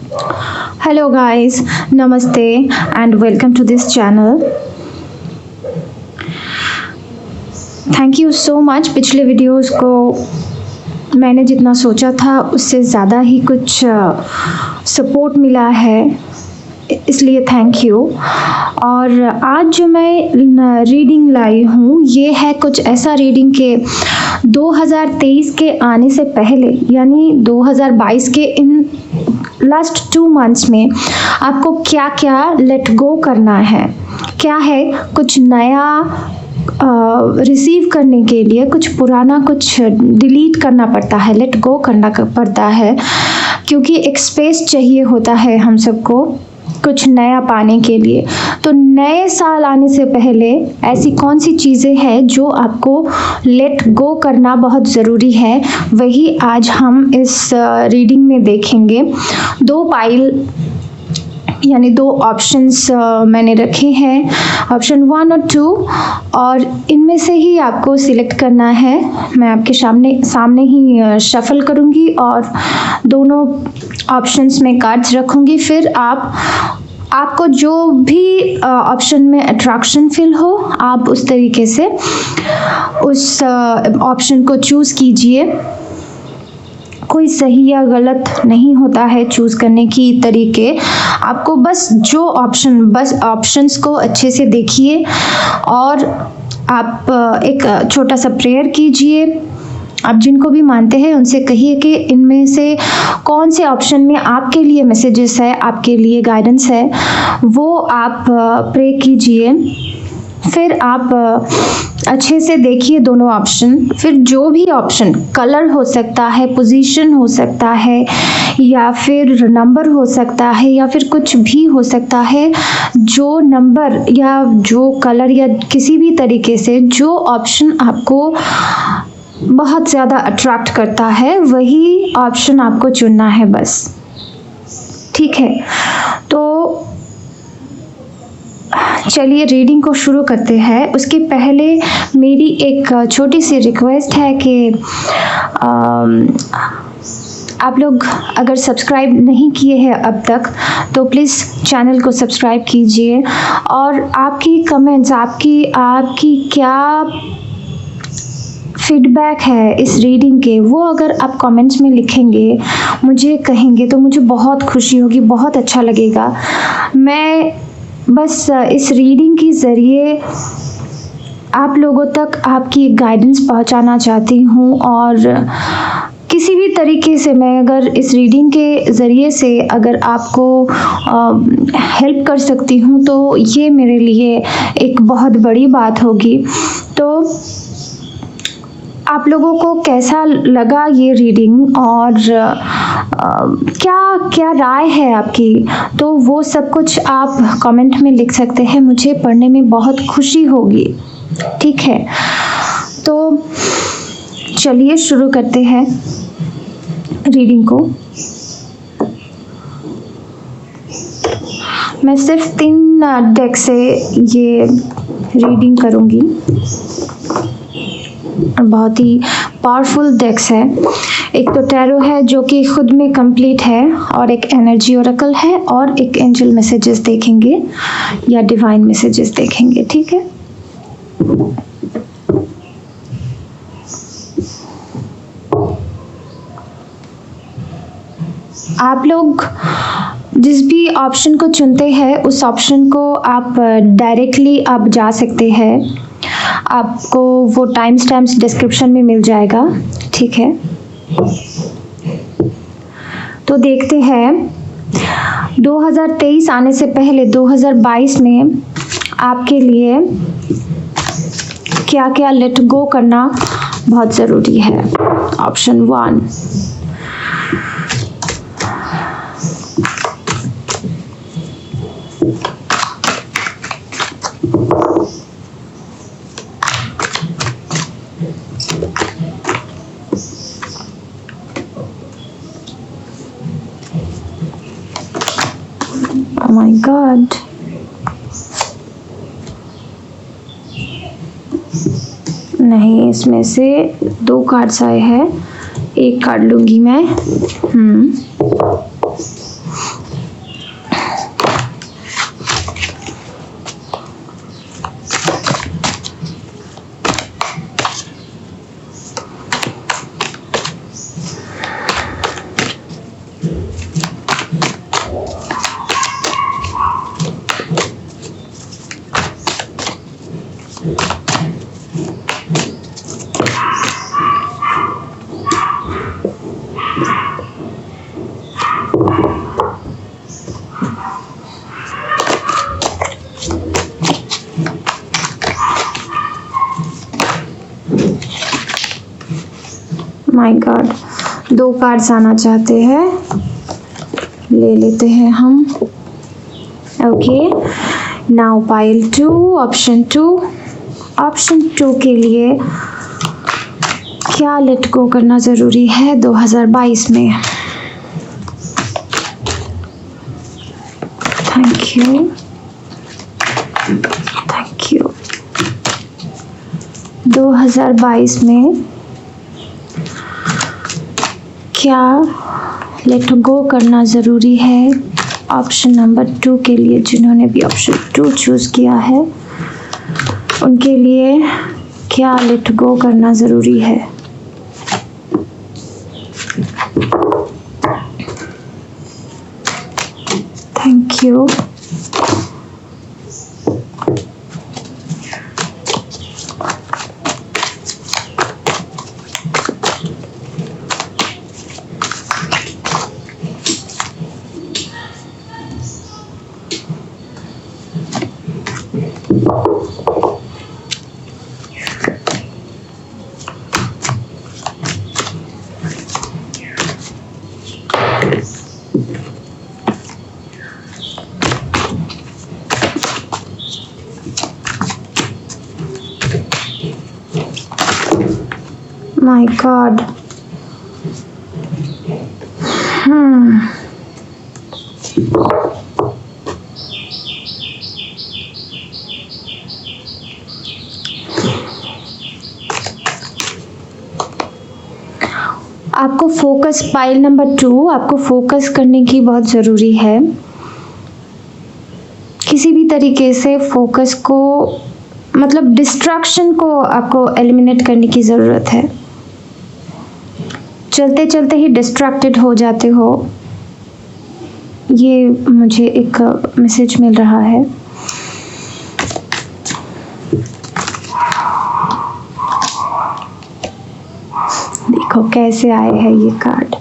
Hello guys, Namaste and welcome to this channel. Thank you so much. पिछले videos को मैंने जितना सोचा था उससे ज़्यादा ही कुछ सपोर्ट मिला है, इसलिए थैंक यू। और आज जो मैं रीडिंग लाई हूँ ये है कुछ ऐसा रीडिंग के 2023 के आने से पहले यानी 2022 के इन लास्ट 2 मंथ्स में आपको क्या क्या लेट गो करना है, क्या है कुछ नया रिसीव करने के लिए कुछ पुराना कुछ डिलीट करना पड़ता है, लेट गो करना पड़ता है, क्योंकि एक स्पेस चाहिए होता है हम सबको कुछ नया पाने के लिए। तो नए साल आने से पहले ऐसी कौन सी चीज़ें हैं जो आपको लेट गो करना बहुत ज़रूरी है, वही आज हम इस रीडिंग में देखेंगे। 2 पाइल यानी 2 ऑप्शंस मैंने रखे हैं, ऑप्शन 1 और 2, और इनमें से ही आपको सिलेक्ट करना है। मैं आपके सामने ही शफल करूँगी और दोनों ऑप्शंस में कार्ड्स रखूँगी। फिर आपको जो भी ऑप्शन में अट्रैक्शन फील हो आप उस तरीके से उस ऑप्शन को चूज़ कीजिए। कोई सही या गलत नहीं होता है चूज़ करने की तरीके, आपको बस ऑप्शंस को अच्छे से देखिए और आप एक छोटा सा प्रेयर कीजिए। आप जिनको भी मानते हैं उनसे कहिए कि इनमें से कौन से ऑप्शन में आपके लिए मैसेजेस है, आपके लिए गाइडेंस है, वो आप प्रे कीजिए। फिर आप अच्छे से देखिए दोनों ऑप्शन। फिर जो भी ऑप्शन, कलर हो सकता है, पोजीशन हो सकता है, या फिर नंबर हो सकता है, या फिर कुछ भी हो सकता है, जो नंबर या जो कलर या किसी भी तरीके से जो ऑप्शन आपको बहुत ज़्यादा अट्रैक्ट करता है वही ऑप्शन आपको चुनना है बस, ठीक है। तो चलिए रीडिंग को शुरू करते हैं। उसके पहले मेरी एक छोटी सी रिक्वेस्ट है कि आप लोग अगर सब्सक्राइब नहीं किए हैं अब तक तो प्लीज़ चैनल को सब्सक्राइब कीजिए, और आपकी कमेंट्स, आपकी क्या फीडबैक है इस रीडिंग के, वो अगर आप कमेंट्स में लिखेंगे, मुझे कहेंगे, तो मुझे बहुत खुशी होगी, बहुत अच्छा लगेगा। मैं बस इस रीडिंग के ज़रिए आप लोगों तक आपकी गाइडेंस पहुंचाना चाहती हूं, और किसी भी तरीके से मैं अगर इस रीडिंग के ज़रिए से अगर आपको हेल्प कर सकती हूं तो ये मेरे लिए एक बहुत बड़ी बात होगी। तो आप लोगों को कैसा लगा ये रीडिंग और क्या राय है आपकी, तो वो सब कुछ आप कमेंट में लिख सकते हैं, मुझे पढ़ने में बहुत खुशी होगी, ठीक है। तो चलिए शुरू करते हैं रीडिंग को। मैं सिर्फ 3 डेक से ये रीडिंग करूँगी, बहुत ही पावरफुल डेक्स है। एक तो टैरो है जो कि खुद में कंप्लीट है, और एक एनर्जी ओरेकल है, और एक एंजल मैसेजेस देखेंगे या डिवाइन मैसेजेस देखेंगे, ठीक है। आप लोग जिस भी ऑप्शन को चुनते हैं उस ऑप्शन को आप डायरेक्टली आप जा सकते हैं, आपको वो टाइम स्टैम्प्स डिस्क्रिप्शन में मिल जाएगा, ठीक है। तो देखते हैं 2023 आने से पहले 2022 में आपके लिए क्या क्या लेट गो करना बहुत ज़रूरी है। ऑप्शन 1, oh my god, नहीं, इसमें से 2 कार्ड्स आए हैं, एक कार्ड लूंगी मैं। माय गॉड, 2 कार्ड्स आना चाहते हैं, ले लेते हैं हम। Okay, now pile 2, option 2। Option 2 के लिए क्या लेट गो करना ज़रूरी है 2022 में? Thank you, thank you. 2022 में क्या लेट गो करना ज़रूरी है? ऑप्शन नंबर 2 के लिए जिन्होंने भी ऑप्शन 2 चूज़ किया है उनके लिए क्या लेट गो करना ज़रूरी है? Thank you. My God. आपको फोकस, पाइल नंबर 2, आपको फोकस करने की बहुत ज़रूरी है। किसी भी तरीके से फोकस को, मतलब डिस्ट्रैक्शन को आपको एलिमिनेट करने की ज़रूरत है। चलते चलते ही डिस्ट्रैक्टेड हो जाते हो, ये मुझे एक मैसेज मिल रहा है। देखो कैसे आए हैं ये card.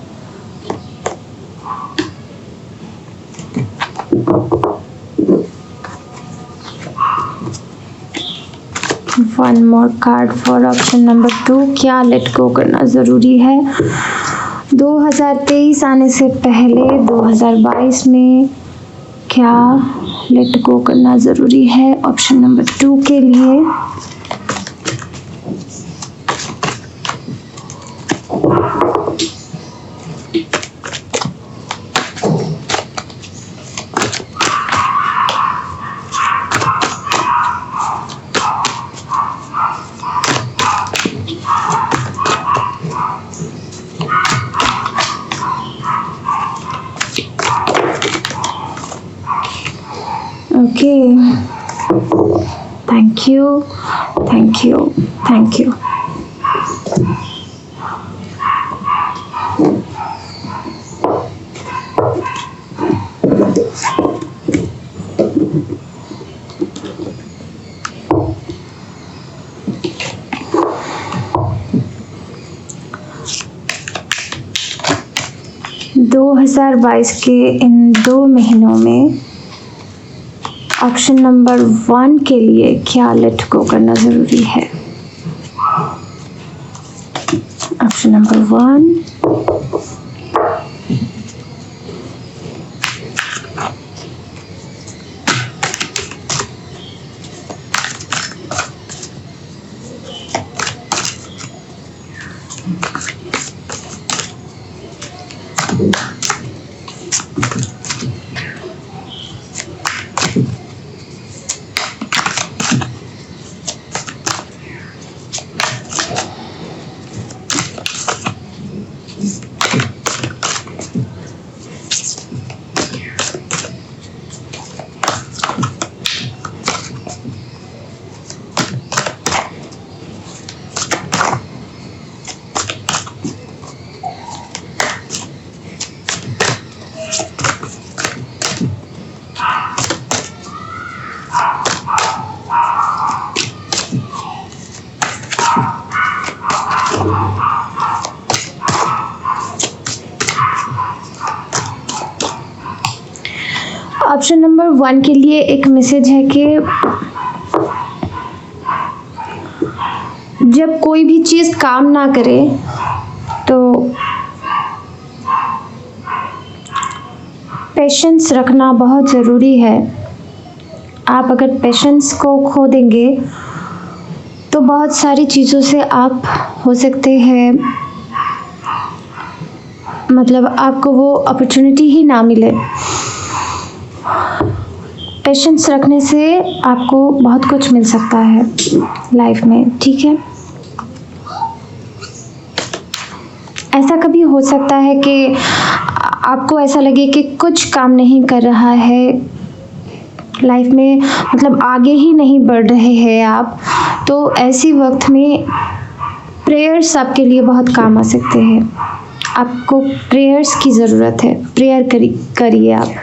One more card for option number 2। क्या लेट गो करना ज़रूरी है 2023 आने से पहले? 2022 में क्या लेट गो करना ज़रूरी है ऑप्शन नंबर 2 के लिए? Okay, thank you, thank you, thank you. दो 2022 के इन 2 महीनों में ऑप्शन नंबर 1 के लिए क्या लेट गो करना ज़रूरी है? ऑप्शन नंबर 1, ऑप्शन नंबर 1 के लिए एक मैसेज है कि जब कोई भी चीज़ काम ना करे तो तो पेशेंस रखना बहुत ज़रूरी है। आप अगर पेशेंस को खो देंगे तो बहुत सारी चीज़ों से आप हो सकते हैं मतलब आपको वो अपॉर्चुनिटी ही ना मिले। पेशेंस रखने से आपको बहुत कुछ मिल सकता है लाइफ में, ठीक है। ऐसा कभी हो सकता है कि आपको ऐसा लगे कि कुछ काम नहीं कर रहा है लाइफ में, मतलब आगे ही नहीं बढ़ रहे हैं आप, तो ऐसी वक्त में प्रेयर्स आपके लिए बहुत काम आ सकते हैं। आपको प्रेयर्स की ज़रूरत है, प्रेयर करिए आप।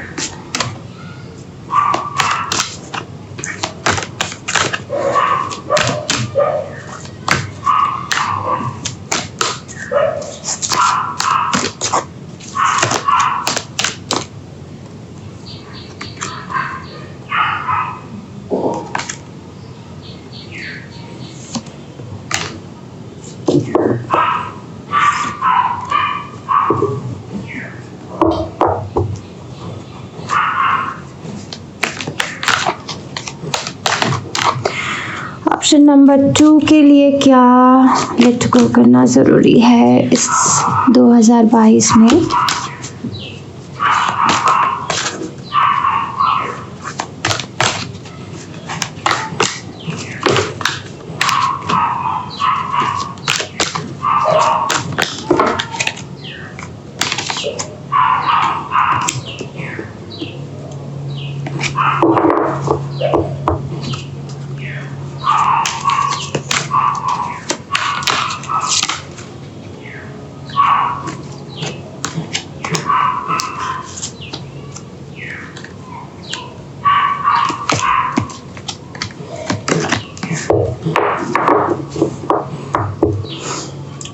ऑप्शन नंबर 2 के लिए क्या लेट गो करना ज़रूरी है इस 2022 में?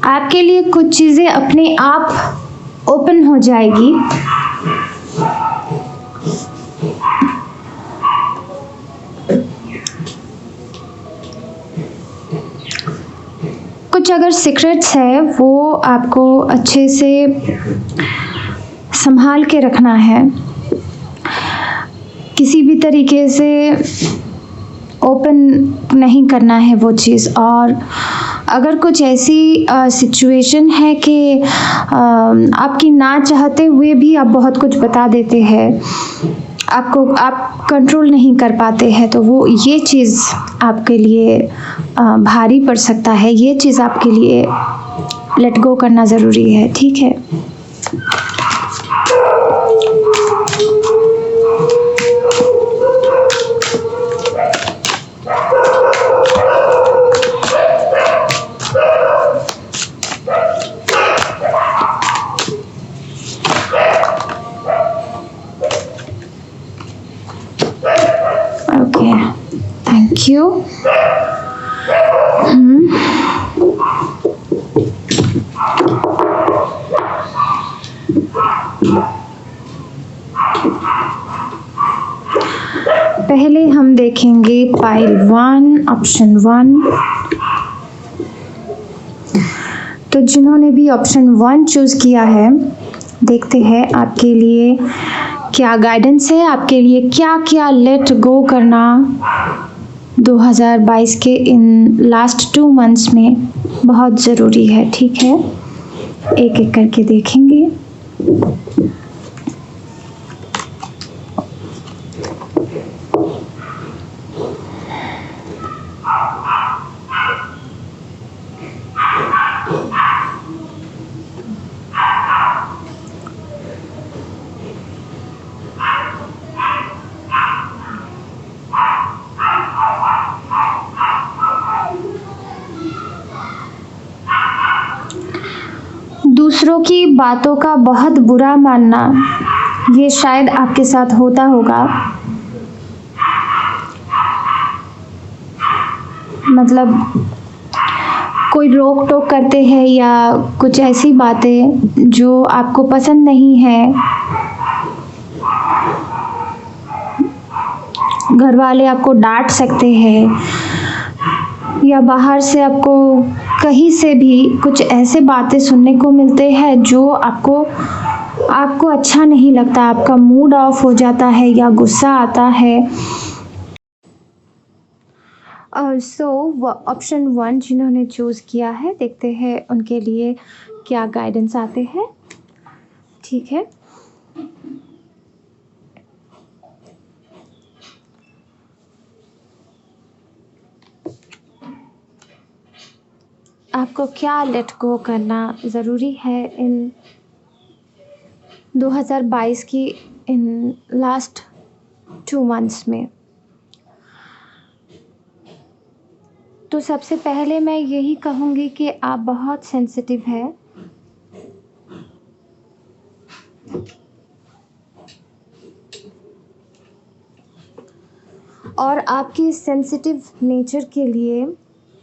आपके लिए कुछ चीज़ें अपने आप ओपन हो जाएगी। कुछ अगर सीक्रेट्स है वो आपको अच्छे से संभाल के रखना है, किसी भी तरीके से ओपन नहीं करना है वो चीज़। और अगर कुछ ऐसी सिचुएशन है कि आपकी ना चाहते हुए भी आप बहुत कुछ बता देते हैं, आप कंट्रोल नहीं कर पाते हैं, तो वो ये चीज़ आपके लिए भारी पड़ सकता है। ये चीज़ आपके लिए लेट गो करना ज़रूरी है, ठीक है। Okay, thank you. पहले हम देखेंगे पाइल 1 ऑप्शन 1। तो जिन्होंने भी ऑप्शन 1 चूज़ किया है, देखते हैं आपके लिए क्या गाइडेंस है, आपके लिए क्या क्या लेट गो करना 2022 के इन लास्ट 2 मंथ्स में बहुत ज़रूरी है, ठीक है। एक एक करके देखेंगे। दूसरों की बातों का बहुत बुरा मानना, ये शायद आपके साथ होता होगा। मतलब कोई रोक टोक करते हैं या कुछ ऐसी बातें जो आपको पसंद नहीं है, घर वाले आपको डांट सकते हैं या बाहर से आपको कहीं से भी कुछ ऐसे बातें सुनने को मिलते हैं जो आपको आपको अच्छा नहीं लगता, आपका मूड ऑफ हो जाता है या गुस्सा आता है। सो ऑप्शन 1 जिन्होंने चूज़ किया है, देखते हैं उनके लिए क्या गाइडेंस आते हैं। ठीक है, आपको क्या लेट गो करना ज़रूरी है इन 2022 की इन लास्ट 2 मंथ्स में। तो सबसे पहले मैं यही कहूँगी कि आप बहुत सेंसिटिव हैं। और आपकी सेंसिटिव नेचर के लिए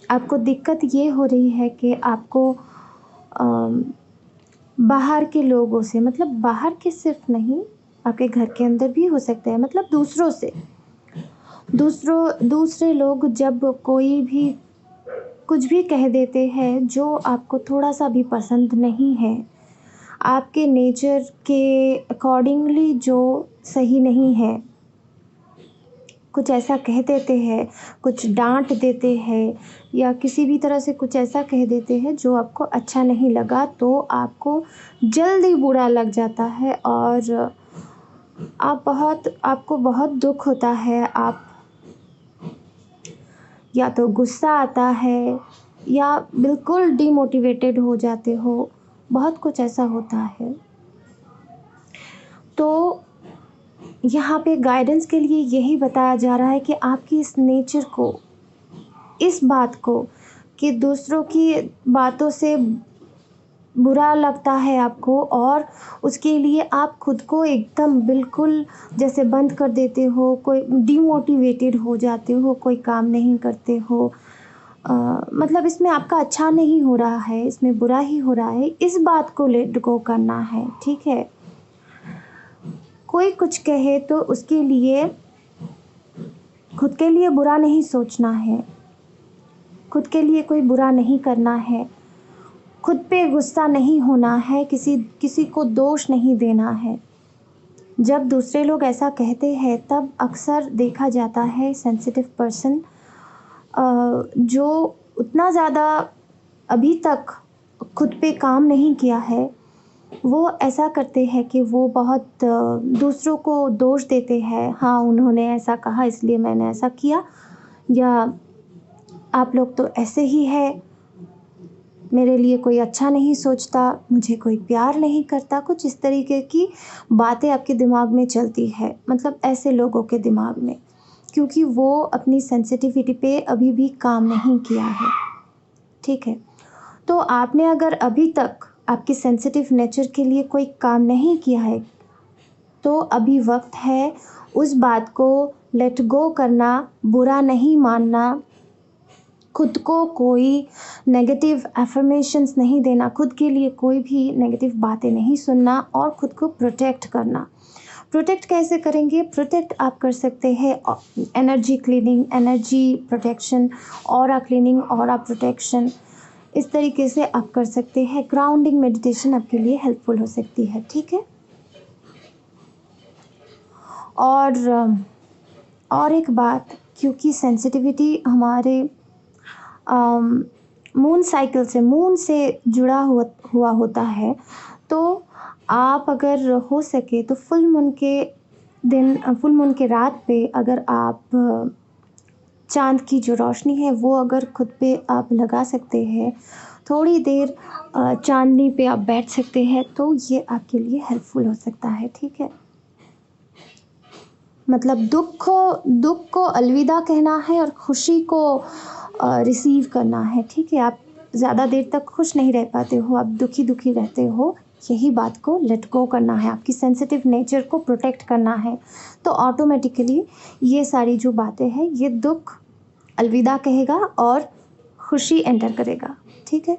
आपको दिक्कत ये हो रही है कि आपको बाहर के लोगों से, मतलब बाहर के सिर्फ नहीं, आपके घर के अंदर भी हो सकता है, मतलब दूसरों से, दूसरे लोग जब कोई भी कुछ भी कह देते हैं जो आपको थोड़ा सा भी पसंद नहीं है, आपके नेचर के अकॉर्डिंगली जो सही नहीं है, कुछ ऐसा कह देते हैं, कुछ डांट देते हैं या किसी भी तरह से कुछ ऐसा कह देते हैं जो आपको अच्छा नहीं लगा, तो आपको जल्दी बुरा लग जाता है और आपको बहुत दुख होता है। आप या तो गुस्सा आता है या बिल्कुल डिमोटिवेटेड हो जाते हो, बहुत कुछ ऐसा होता है। तो यहाँ पे गाइडेंस के लिए यही बताया जा रहा है कि आपकी इस नेचर को, इस बात को कि दूसरों की बातों से बुरा लगता है आपको और उसके लिए आप खुद को एकदम बिल्कुल जैसे बंद कर देते हो, कोई डिमोटिवेटेड हो जाते हो, कोई काम नहीं करते हो, मतलब इसमें आपका अच्छा नहीं हो रहा है, इसमें बुरा ही हो रहा है, इस बात को लेट गो करना है। ठीक है, कोई कुछ कहे तो उसके लिए खुद के लिए बुरा नहीं सोचना है, खुद के लिए कोई बुरा नहीं करना है, खुद पे गुस्सा नहीं होना है, किसी को दोष नहीं देना है। जब दूसरे लोग ऐसा कहते हैं तब अक्सर देखा जाता है सेंसिटिव पर्सन जो उतना ज़्यादा अभी तक खुद पे काम नहीं किया है, वो ऐसा करते हैं कि वो बहुत दूसरों को दोष देते हैं। हाँ, उन्होंने ऐसा कहा इसलिए मैंने ऐसा किया, या आप लोग तो ऐसे ही है, मेरे लिए कोई अच्छा नहीं सोचता, मुझे कोई प्यार नहीं करता, कुछ इस तरीके की बातें आपके दिमाग में चलती है, मतलब ऐसे लोगों के दिमाग में, क्योंकि वो अपनी सेंसिटिविटी पे अभी भी काम नहीं किया है। ठीक है, तो आपने अगर अभी तक आपकी सेंसिटिव नेचर के लिए कोई काम नहीं किया है, तो अभी वक्त है उस बात को लेट गो करना, बुरा नहीं मानना, खुद को कोई नेगेटिव अफ़र्मेशंस नहीं देना, खुद के लिए कोई भी नेगेटिव बातें नहीं सुनना और खुद को प्रोटेक्ट करना। प्रोटेक्ट कैसे करेंगे? प्रोटेक्ट आप कर सकते हैं energy cleaning, energy protection, aura cleaning, aura protection, इस तरीके से आप कर सकते हैं। ग्राउंडिंग मेडिटेशन आपके लिए हेल्पफुल हो सकती है। ठीक है, और एक बात, क्योंकि सेंसिटिविटी हमारे मून साइकिल से, मून से जुड़ा हुआ होता है, तो आप अगर हो सके तो फुल मून के दिन, फुल मून के रात पे अगर आप चाँद की जो रोशनी है वो अगर खुद पे आप लगा सकते हैं, थोड़ी देर चाँदनी पे आप बैठ सकते हैं, तो ये आपके लिए हेल्पफुल हो सकता है। ठीक है, मतलब दुख को अलविदा कहना है और खुशी को रिसीव करना है। ठीक है, आप ज़्यादा देर तक खुश नहीं रह पाते हो, आप दुखी रहते हो, यही बात को लेट गो करना है, आपकी सेंसिटिव नेचर को प्रोटेक्ट करना है। तो ऑटोमेटिकली ये सारी जो बातें हैं, ये दुख अलविदा कहेगा और खुशी एंटर करेगा। ठीक है,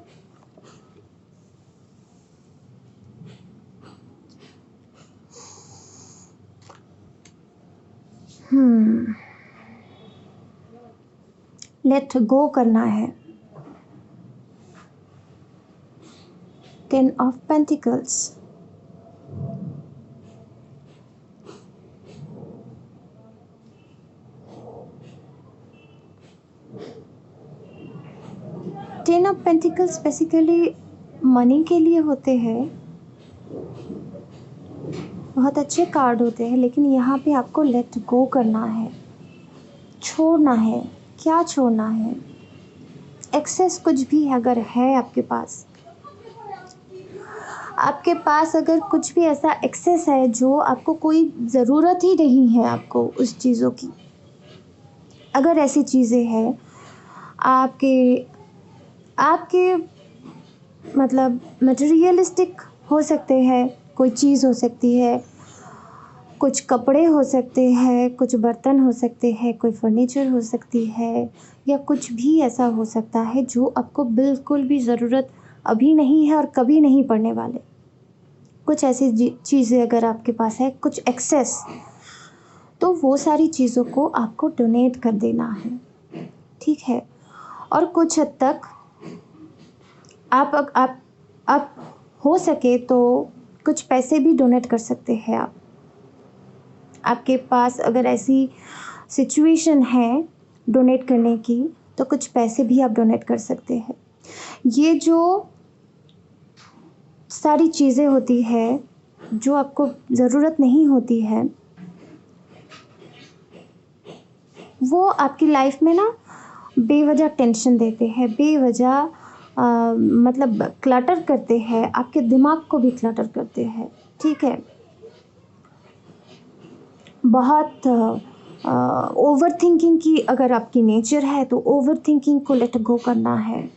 लेट गो करना है। 10 of Pentacles. Ten of pentacles basically money के लिए होते हैं, बहुत अच्छे कार्ड होते हैं, लेकिन यहाँ पे आपको लेट गो करना है, छोड़ना है। क्या छोड़ना है? एक्सेस कुछ भी अगर है आपके पास अगर कुछ भी ऐसा एक्सेस है जो आपको कोई ज़रूरत ही नहीं है आपको उस चीज़ों की, अगर ऐसी चीज़ें हैं आपके मतलब मटेरियलिस्टिक हो सकते हैं, कोई चीज़ हो सकती है, कुछ कपड़े हो सकते हैं, कुछ बर्तन हो सकते हैं, कोई फर्नीचर हो सकती है, या कुछ भी ऐसा हो सकता है जो आपको बिल्कुल भी ज़रूरत अभी नहीं है और कभी नहीं पड़ने वाले। कुछ ऐसी चीज़ें अगर आपके पास है, कुछ एक्सेस, तो वो सारी चीज़ों को आपको डोनेट कर देना है, ठीक है। और कुछ हद तक आप हो सके तो कुछ पैसे भी डोनेट कर सकते हैं आप। आपके पास अगर ऐसी सिचुएशन है डोनेट करने की, तो कुछ पैसे भी आप डोनेट कर सकते हैं। ये जो सारी चीज़ें होती है जो आपको ज़रूरत नहीं होती है, वो आपकी लाइफ में ना बेवजह टेंशन देते हैं, बेवजह मतलब क्लटर करते हैं, आपके दिमाग को भी क्लटर करते हैं, ठीक है। बहुत ओवर थिंकिंग की अगर आपकी नेचर है तो ओवर थिंकिंग को लेट गो करना है।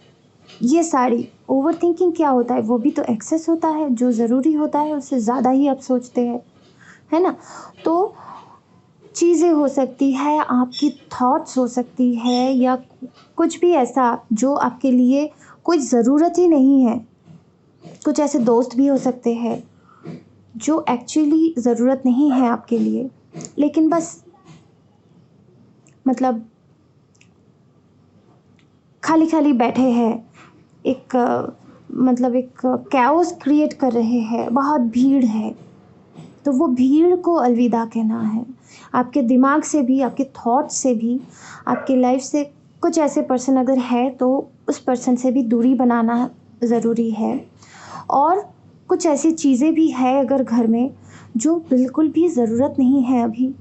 ये सारी ओवर थिंकिंग क्या होता है? वो भी तो एक्सेस होता है, जो ज़रूरी होता है उससे ज़्यादा ही आप सोचते हैं, है ना। तो चीज़ें हो सकती है, आपकी थॉट्स हो सकती है, या कुछ भी ऐसा जो आपके लिए कोई ज़रूरत ही नहीं है। कुछ ऐसे दोस्त भी हो सकते हैं जो एक्चुअली ज़रूरत नहीं है आपके लिए, लेकिन बस मतलब खाली खाली बैठे हैं, एक कैओस क्रिएट कर रहे हैं, बहुत भीड़ है, तो वो भीड़ को अलविदा कहना है। आपके दिमाग से भी, आपके थॉट्स से भी, आपके लाइफ से कुछ ऐसे पर्सन अगर है तो उस पर्सन से भी दूरी बनाना ज़रूरी है। और कुछ ऐसी चीज़ें भी है अगर घर में जो बिल्कुल भी ज़रूरत नहीं है, अभी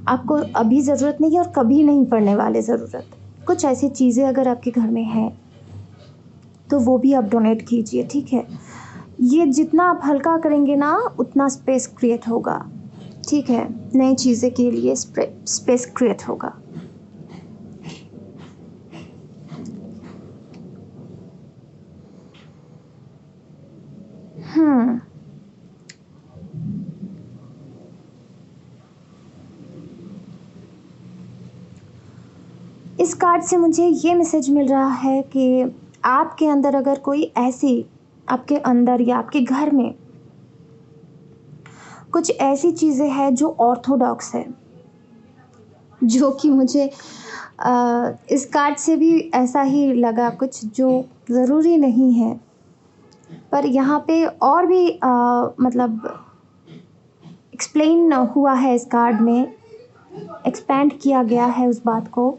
आपको अभी ज़रूरत नहीं है और कभी नहीं पड़ने वाले ज़रूरत, कुछ ऐसी चीज़ें अगर आपके घर में है तो वो भी आप डोनेट कीजिए, ठीक है। ये जितना आप हल्का करेंगे ना उतना स्पेस क्रिएट होगा, ठीक है। नई चीज़ें के लिए स्पेस क्रिएट होगा। इस कार्ड से मुझे ये मैसेज मिल रहा है कि आपके अंदर अगर कोई ऐसी, आपके अंदर या आपके घर में कुछ ऐसी चीज़ें हैं जो ऑर्थोडॉक्स है, जो कि मुझे इस कार्ड से भी ऐसा ही लगा, कुछ जो ज़रूरी नहीं है, पर यहाँ पे और भी मतलब एक्सप्लेन हुआ है, इस कार्ड में एक्सपेंड किया गया है उस बात को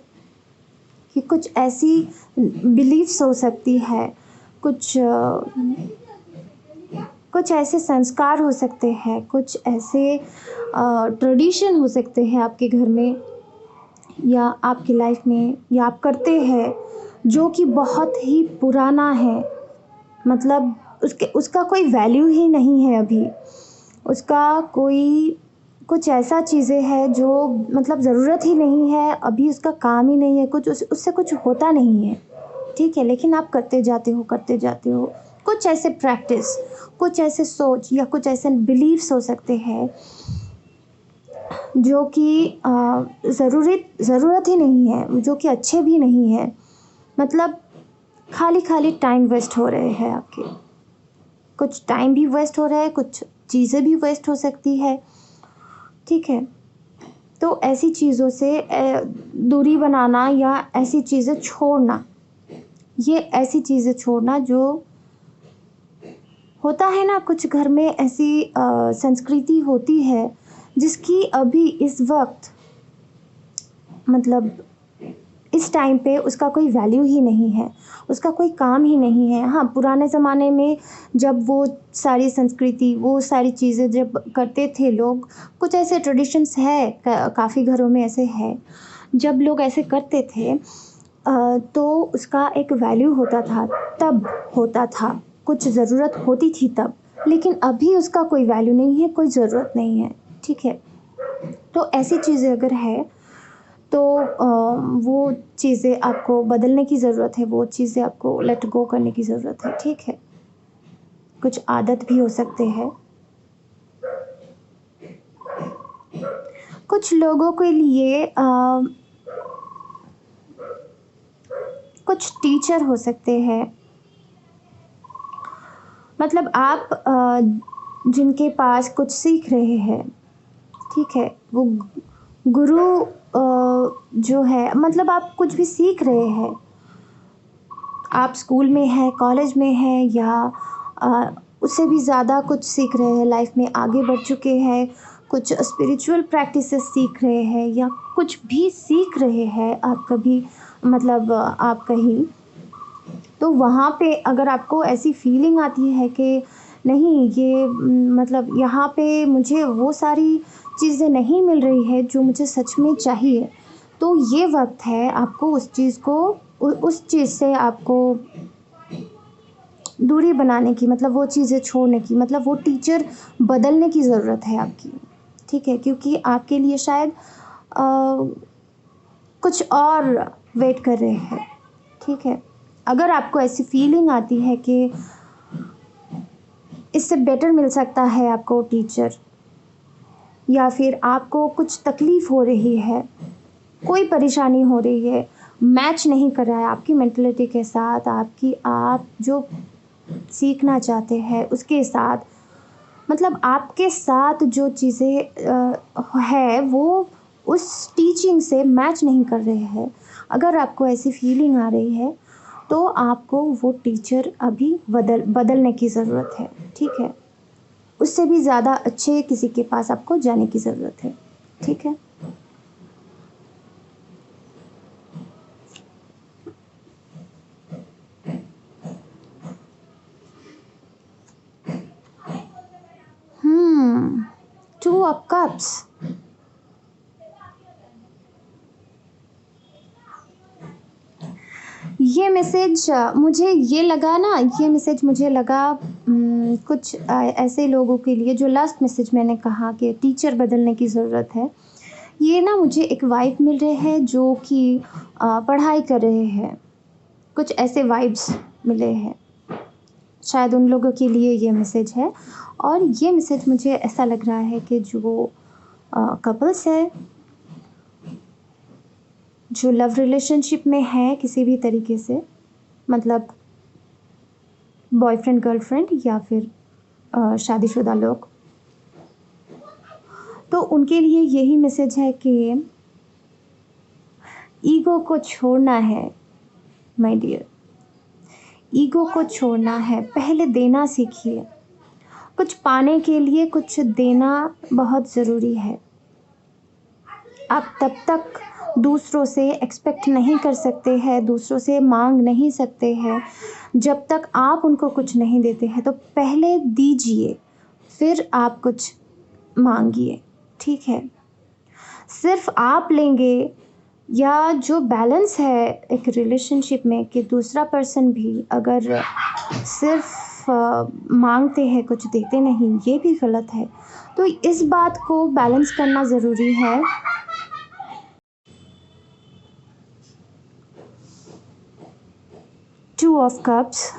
कि कुछ ऐसी बिलीफ्स हो सकती है, कुछ ऐसे संस्कार हो सकते हैं, कुछ ऐसे ट्रेडिशन हो सकते हैं आपके घर में या आपकी लाइफ में, या आप करते हैं, जो कि बहुत ही पुराना है, मतलब उसका कोई वैल्यू ही नहीं है अभी, उसका कोई कुछ ऐसा चीज़ें है जो मतलब ज़रूरत ही नहीं है अभी, उसका काम ही नहीं है, कुछ उससे कुछ होता नहीं है, ठीक है। लेकिन आप करते जाते हो कुछ ऐसे प्रैक्टिस, कुछ ऐसे सोच या कुछ ऐसे बिलीव्स हो सकते हैं जो कि ज़रूरत ही नहीं है, जो कि अच्छे भी नहीं है, मतलब खाली टाइम वेस्ट हो रहे हैं आपके, कुछ टाइम भी वेस्ट हो रहा है, कुछ चीज़ें भी वेस्ट हो सकती है, ठीक है। तो ऐसी चीज़ों से दूरी बनाना या ऐसी चीज़ें छोड़ना, ये ऐसी चीज़ें छोड़ना जो होता है ना, कुछ घर में ऐसी संस्कृति होती है जिसकी अभी इस वक्त, मतलब इस टाइम पे उसका कोई वैल्यू ही नहीं है, उसका कोई काम ही नहीं है। हाँ, पुराने ज़माने में जब वो सारी संस्कृति, वो सारी चीज़ें जब करते थे लोग, कुछ ऐसे ट्रेडिशंस है, काफ़ी घरों में ऐसे है, जब लोग ऐसे करते थे तो उसका एक वैल्यू होता था, तब होता था, कुछ ज़रूरत होती थी तब। लेकिन अभी उसका कोई वैल्यू नहीं है, कोई ज़रूरत नहीं है, ठीक है? तो ऐसी चीज़ें अगर है तो वो चीज़ें आपको बदलने की ज़रूरत है, वो चीज़ें आपको लेट गो करने की ज़रूरत है, ठीक है? कुछ आदत भी हो सकते हैं। कुछ लोगों के लिए कुछ टीचर हो सकते हैं, मतलब आप जिनके पास कुछ सीख रहे हैं, ठीक है? वो गुरु जो है, मतलब आप कुछ भी सीख रहे हैं, आप स्कूल में हैं, कॉलेज में हैं, या उससे भी ज़्यादा कुछ सीख रहे हैं, लाइफ में आगे बढ़ चुके हैं, कुछ स्पिरिचुअल प्रैक्टिसेस सीख रहे हैं, या कुछ भी सीख रहे हैं आप कभी, मतलब आप कहीं, तो वहाँ पे अगर आपको ऐसी फीलिंग आती है कि नहीं, ये मतलब यहाँ पे मुझे वो सारी चीज़ें नहीं मिल रही है जो मुझे सच में चाहिए, तो ये वक्त है आपको उस चीज़ को, उस चीज़ से आपको दूरी बनाने की, मतलब वो चीज़ें छोड़ने की, मतलब वो टीचर बदलने की ज़रूरत है आपकी, ठीक है? क्योंकि आपके लिए शायद कुछ और वेट कर रहे हैं, ठीक है? अगर आपको ऐसी फीलिंग आती है कि इससे बेटर मिल सकता है आपको टीचर, या फिर आपको कुछ तकलीफ़ हो रही है, कोई परेशानी हो रही है, मैच नहीं कर रहा है आपकी मेंटालिटी के साथ, आप जो सीखना चाहते हैं उसके साथ, मतलब आपके साथ जो चीज़ें है वो उस टीचिंग से मैच नहीं कर रहे हैं, अगर आपको ऐसी फीलिंग आ रही है तो आपको वो टीचर अभी बदलने की ज़रूरत है, ठीक है? उससे भी ज़्यादा अच्छे किसी के पास आपको जाने की ज़रूरत है, ठीक है? टू ऑफ कप्स, ये मैसेज मुझे ये लगा ना, ये मैसेज मुझे लगा कुछ ऐसे लोगों के लिए, जो लास्ट मैसेज मैंने कहा कि टीचर बदलने की ज़रूरत है, ये ना मुझे एक वाइब मिल रहे हैं जो कि पढ़ाई कर रहे हैं, कुछ ऐसे वाइब्स मिले हैं, शायद उन लोगों के लिए ये मैसेज है। और ये मैसेज मुझे ऐसा लग रहा है कि जो कपल्स है, जो लव रिलेशनशिप में है किसी भी तरीके से, मतलब बॉयफ्रेंड गर्लफ्रेंड या फिर शादीशुदा लोग, तो उनके लिए यही मैसेज है कि ईगो को छोड़ना है माय डियर, ईगो को छोड़ना है, पहले देना सीखिए। कुछ पाने के लिए कुछ देना बहुत ज़रूरी है। आप तब तक दूसरों से एक्सपेक्ट नहीं कर सकते हैं, दूसरों से मांग नहीं सकते हैं, जब तक आप उनको कुछ नहीं देते हैं। तो पहले दीजिए, फिर आप कुछ मांगिए, ठीक है? सिर्फ आप लेंगे, या जो बैलेंस है एक रिलेशनशिप में कि दूसरा पर्सन भी अगर सिर्फ मांगते हैं, कुछ देते नहीं, ये भी गलत है। तो इस बात को बैलेंस करना ज़रूरी है। टू ऑफ कप्स,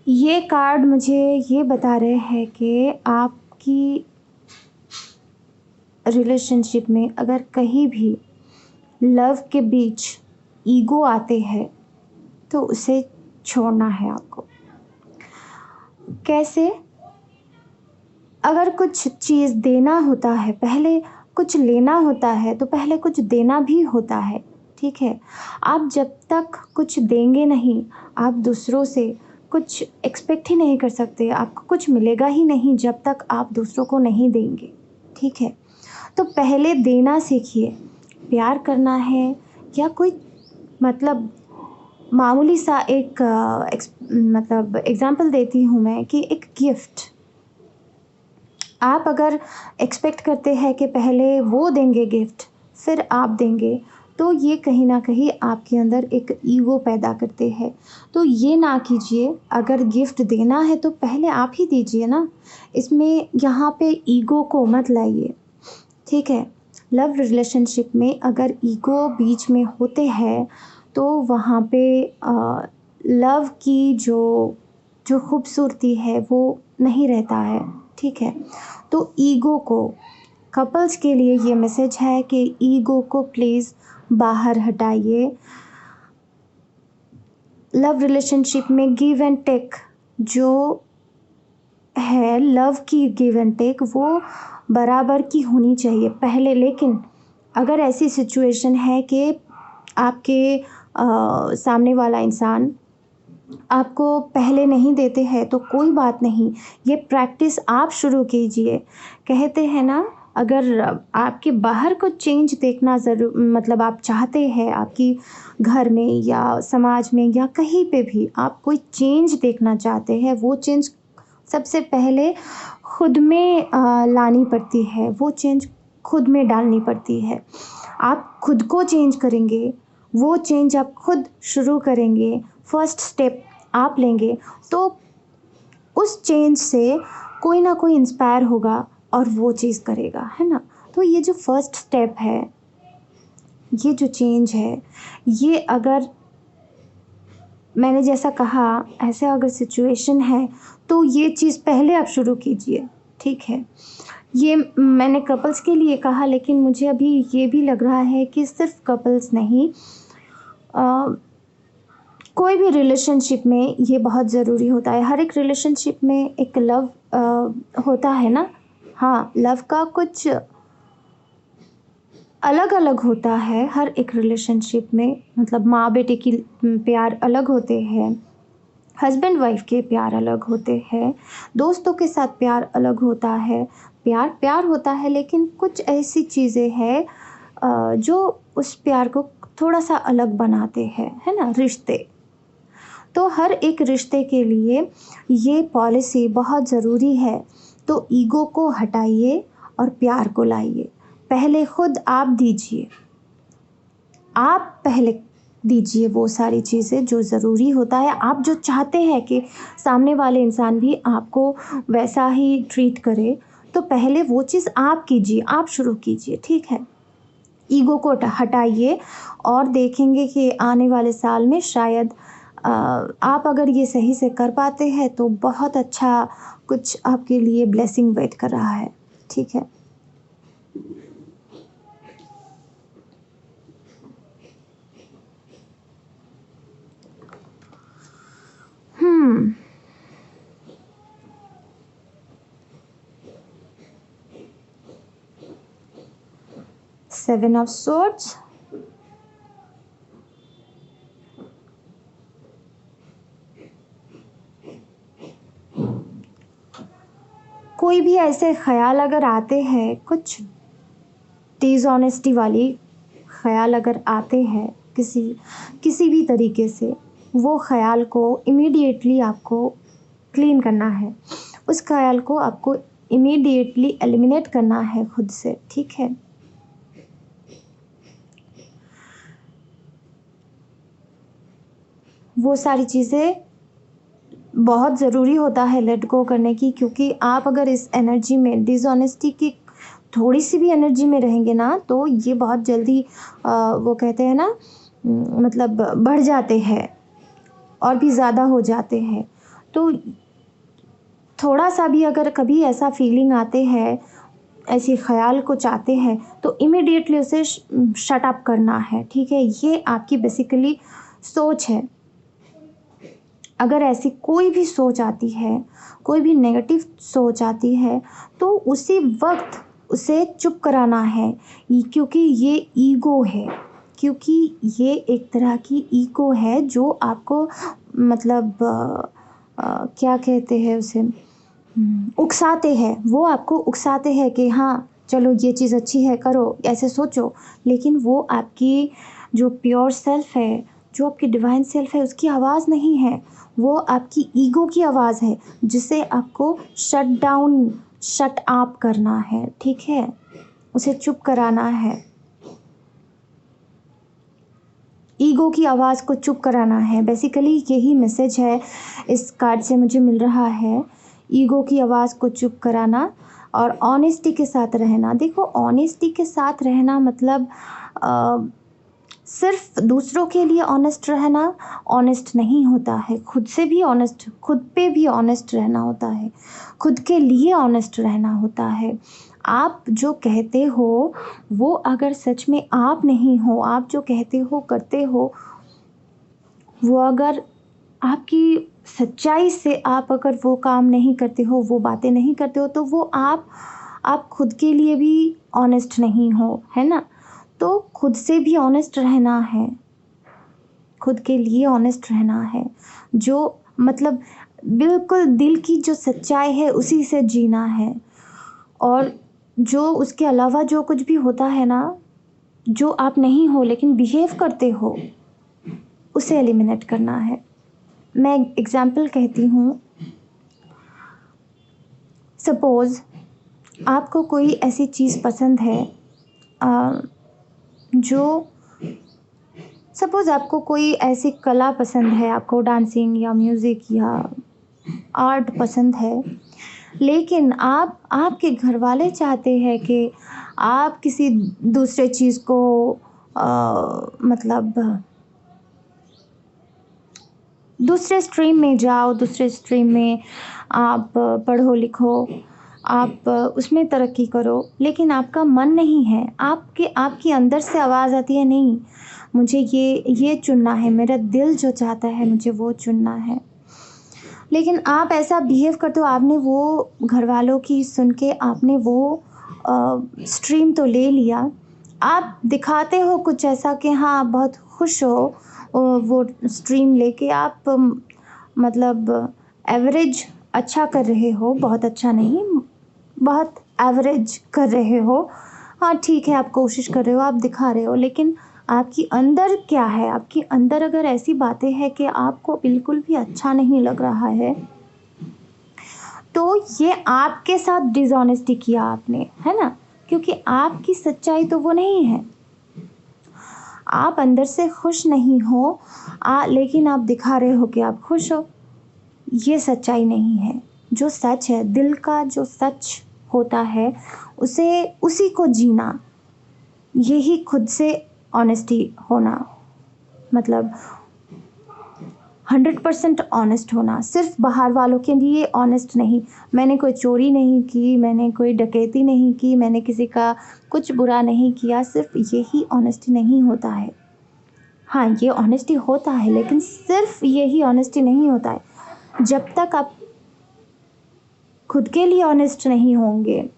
ये कार्ड मुझे ये बता रहे हैं कि आपकी रिलेशनशिप में अगर कहीं भी लव के बीच ईगो आते हैं तो उसे छोड़ना है आपको। कैसे? अगर कुछ चीज़ देना होता है, पहले कुछ लेना होता है, तो पहले कुछ देना भी होता है, ठीक है। आप जब तक कुछ देंगे नहीं, आप दूसरों से कुछ एक्सपेक्ट ही नहीं कर सकते, आपको कुछ मिलेगा ही नहीं जब तक आप दूसरों को नहीं देंगे, ठीक है। तो पहले देना सीखिए। प्यार करना है या कोई मतलब मामूली सा एक मतलब एग्ज़ाम्पल देती हूँ मैं कि एक गिफ्ट, आप अगर एक्सपेक्ट करते हैं कि पहले वो देंगे गिफ्ट फिर आप देंगे, तो ये कहीं न कहीं आपके अंदर एक ईगो पैदा करते हैं। तो ये ना कीजिए, अगर गिफ्ट देना है तो पहले आप ही दीजिए ना, इसमें यहाँ पे ईगो को मत लाइए, ठीक है। लव रिलेशनशिप में अगर ईगो बीच में होते हैं तो वहाँ पे लव की जो खूबसूरती है वो नहीं रहता है, ठीक है। तो ईगो को, कपल्स के लिए ये मैसेज है कि ईगो को प्लीज़ बाहर हटाइए। लव रिलेशनशिप में गिव एंड टेक जो है, लव की गिव एंड टेक वो बराबर की होनी चाहिए पहले। लेकिन अगर ऐसी सिचुएशन है कि आपके सामने वाला इंसान आपको पहले नहीं देते हैं तो कोई बात नहीं, ये प्रैक्टिस आप शुरू कीजिए। कहते हैं ना, अगर आपके बाहर को चेंज देखना मतलब आप चाहते हैं, आपकी घर में या समाज में या कहीं पे भी आप कोई चेंज देखना चाहते हैं, वो चेंज सबसे पहले खुद में लानी पड़ती है, वो चेंज खुद में डालनी पड़ती है। आप खुद को चेंज करेंगे, वो चेंज आप खुद शुरू करेंगे, फर्स्ट स्टेप आप लेंगे, तो उस चेंज से कोई ना कोई इंस्पायर होगा और वो चीज़ करेगा, है ना। तो ये जो फर्स्ट स्टेप है, ये जो चेंज है, ये अगर मैंने जैसा कहा ऐसे अगर सिचुएशन है तो ये चीज़ पहले आप शुरू कीजिए, ठीक है। ये मैंने कपल्स के लिए कहा, लेकिन मुझे अभी ये भी लग रहा है कि सिर्फ कपल्स नहीं, कोई भी रिलेशनशिप में ये बहुत ज़रूरी होता है। हर एक रिलेशनशिप में एक लव होता है ना। हाँ, लव का कुछ अलग अलग होता है हर एक रिलेशनशिप में, मतलब माँ बेटे की प्यार अलग होते हैं, हस्बैंड वाइफ के प्यार अलग होते हैं, दोस्तों के साथ प्यार अलग होता है। प्यार प्यार होता है, लेकिन कुछ ऐसी चीज़ें हैं जो उस प्यार को थोड़ा सा अलग बनाते हैं, है ना, रिश्ते। तो हर एक रिश्ते के लिए ये पॉलिसी बहुत ज़रूरी है। तो ईगो को हटाइए और प्यार को लाइए। पहले खुद आप दीजिए, आप पहले दीजिए वो सारी चीज़ें जो ज़रूरी होता है। आप जो चाहते हैं कि सामने वाले इंसान भी आपको वैसा ही ट्रीट करे, तो पहले वो चीज़ आप कीजिए, आप शुरू कीजिए, ठीक है। ईगो को हटाइए और देखेंगे कि आने वाले साल में शायद आप अगर ये सही से कर पाते हैं तो बहुत अच्छा कुछ आपके लिए ब्लेसिंग वेट कर रहा है, ठीक है। Seven of Swords, कोई भी ऐसे ख्याल अगर आते हैं, कुछ डिसऑनेस्टी वाली ख्याल अगर आते हैं किसी भी तरीके से, वो ख्याल को इमीडिएटली आपको क्लीन करना है। उस ख्याल को आपको इमीडिएटली एलिमिनेट करना है खुद से, ठीक है। वो सारी चीज़ें बहुत ज़रूरी होता है लेट गो करने की, क्योंकि आप अगर इस एनर्जी में, डिसऑनेस्टी की थोड़ी सी भी एनर्जी में रहेंगे ना, तो ये बहुत जल्दी वो कहते हैं ना, मतलब बढ़ जाते हैं और भी ज़्यादा हो जाते हैं। तो थोड़ा सा भी अगर कभी ऐसा फीलिंग आते हैं, ऐसे ख्याल को चाहते हैं, तो इमीडिएटली उसे शट अप करना है, ठीक है। ये आपकी बेसिकली सोच है। अगर ऐसी कोई भी सोच आती है, कोई भी नेगेटिव सोच आती है, तो उसी वक्त उसे चुप कराना है, क्योंकि ये ईगो है। क्योंकि ये एक तरह की ईगो है जो आपको मतलब क्या कहते हैं उसे, उकसाते हैं। वो आपको उकसाते हैं कि हाँ चलो ये चीज़ अच्छी है, करो, ऐसे सोचो। लेकिन वो आपकी जो प्योर सेल्फ है, जो आपकी डिवाइन सेल्फ है, उसकी आवाज़ नहीं है। वो आपकी ईगो की आवाज़ है, जिसे आपको शट डाउन, शट अप करना है, ठीक है? उसे चुप कराना है। ईगो की आवाज़ को चुप कराना है। बेसिकली यही मैसेज है इस कार्ड से मुझे मिल रहा है। ईगो की आवाज़ को चुप कराना और ऑनेस्टी के साथ रहना। देखो, ऑनेस्टी के साथ रहना मतलब सिर्फ दूसरों के लिए ऑनेस्ट रहना ऑनेस्ट नहीं होता है। खुद से भी ऑनेस्ट, खुद पे भी ऑनेस्ट रहना होता है। खुद के लिए ऑनेस्ट रहना होता है। आप जो कहते हो वो अगर सच में आप नहीं हो, आप जो कहते हो करते हो वो अगर आपकी सच्चाई से आप अगर वो काम नहीं करते हो, वो बातें नहीं करते हो, तो वो आप खुद के लिए भी ऑनेस्ट नहीं हो, है ना? तो खुद से भी ऑनेस्ट रहना है, खुद के लिए ऑनेस्ट रहना है। जो मतलब बिल्कुल दिल की जो सच्चाई है उसी से जीना है। और जो उसके अलावा जो कुछ भी होता है ना, जो आप नहीं हो लेकिन बिहेव करते हो, उसे एलिमिनेट करना है। मैं एग्ज़ाम्पल कहती हूँ। सपोज़ आपको कोई ऐसी चीज़ पसंद है, जो सपोज़ आपको कोई ऐसी कला पसंद है, आपको डांसिंग या म्यूज़िक या आर्ट पसंद है, लेकिन आपके घर वाले चाहते हैं कि आप किसी दूसरे चीज़ को मतलब दूसरे स्ट्रीम में जाओ, दूसरे स्ट्रीम में आप पढ़ो लिखो, आप उसमें तरक्की करो, लेकिन आपका मन नहीं है। आपके अंदर से आवाज़ आती है, नहीं, मुझे ये चुनना है, मेरा दिल जो चाहता है मुझे वो चुनना है। लेकिन आप ऐसा बिहेव करते हो, आपने वो घरवालों की सुन के आपने वो स्ट्रीम तो ले लिया। आप दिखाते हो कुछ ऐसा कि हाँ, आप बहुत खुश हो वो स्ट्रीम लेके। आप मतलब एवरेज अच्छा कर रहे हो, बहुत अच्छा नहीं, बहुत एवरेज कर रहे हो। हाँ, ठीक है, आप कोशिश कर रहे हो, आप दिखा रहे हो, लेकिन आपकी अंदर क्या है? आपके अंदर अगर ऐसी बातें हैं कि आपको बिल्कुल भी अच्छा नहीं लग रहा है, तो ये आपके साथ डिसऑनेस्टी किया आपने, है ना? क्योंकि आपकी सच्चाई तो वो नहीं है। आप अंदर से खुश नहीं हो, लेकिन आप दिखा रहे हो कि आप खुश हो। ये सच्चाई नहीं है। जो सच है, दिल का जो सच होता है, उसी को जीना, यही खुद से ऑनेस्टी होना, मतलब 100% ऑनेस्ट होना। सिर्फ बाहर वालों के लिए ऑनेस्ट नहीं। मैंने कोई चोरी नहीं की, मैंने कोई डकैती नहीं की, मैंने किसी का कुछ बुरा नहीं किया, सिर्फ यही ऑनेस्टी नहीं होता है। हाँ, ये ऑनेस्टी होता है, लेकिन सिर्फ यही ऑनेस्टी नहीं होता है। जब तक आप खुद के लिए ऑनेस्ट नहीं होंगे,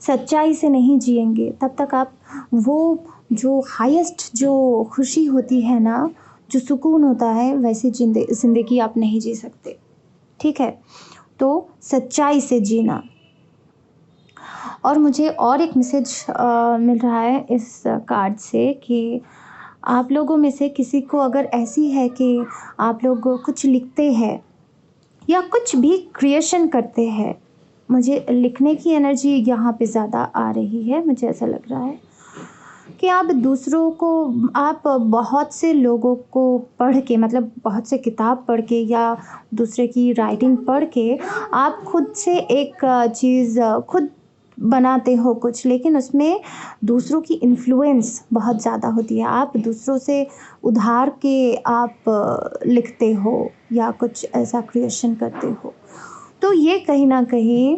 सच्चाई से नहीं जिएंगे, तब तक आप वो जो हाईएस्ट जो खुशी होती है ना, जो सुकून होता है, वैसी ज़िंदगी आप नहीं जी सकते, ठीक है? तो सच्चाई से जीना। और मुझे और एक मैसेज मिल रहा है इस कार्ड से कि आप लोगों में से किसी को अगर ऐसी है कि आप लोग कुछ लिखते हैं या कुछ भी क्रिएशन करते हैं, मुझे लिखने की एनर्जी यहाँ पे ज़्यादा आ रही है। मुझे ऐसा लग रहा है कि आप बहुत से लोगों को पढ़ के, मतलब बहुत से किताब पढ़ के या दूसरे की राइटिंग पढ़ के आप खुद से एक चीज़ खुद बनाते हो कुछ, लेकिन उसमें दूसरों की इन्फ्लुएंस बहुत ज़्यादा होती है। आप दूसरों से उधार के आप लिखते हो या कुछ ऐसा क्रिएशन करते हो। तो ये कहीं न कहीं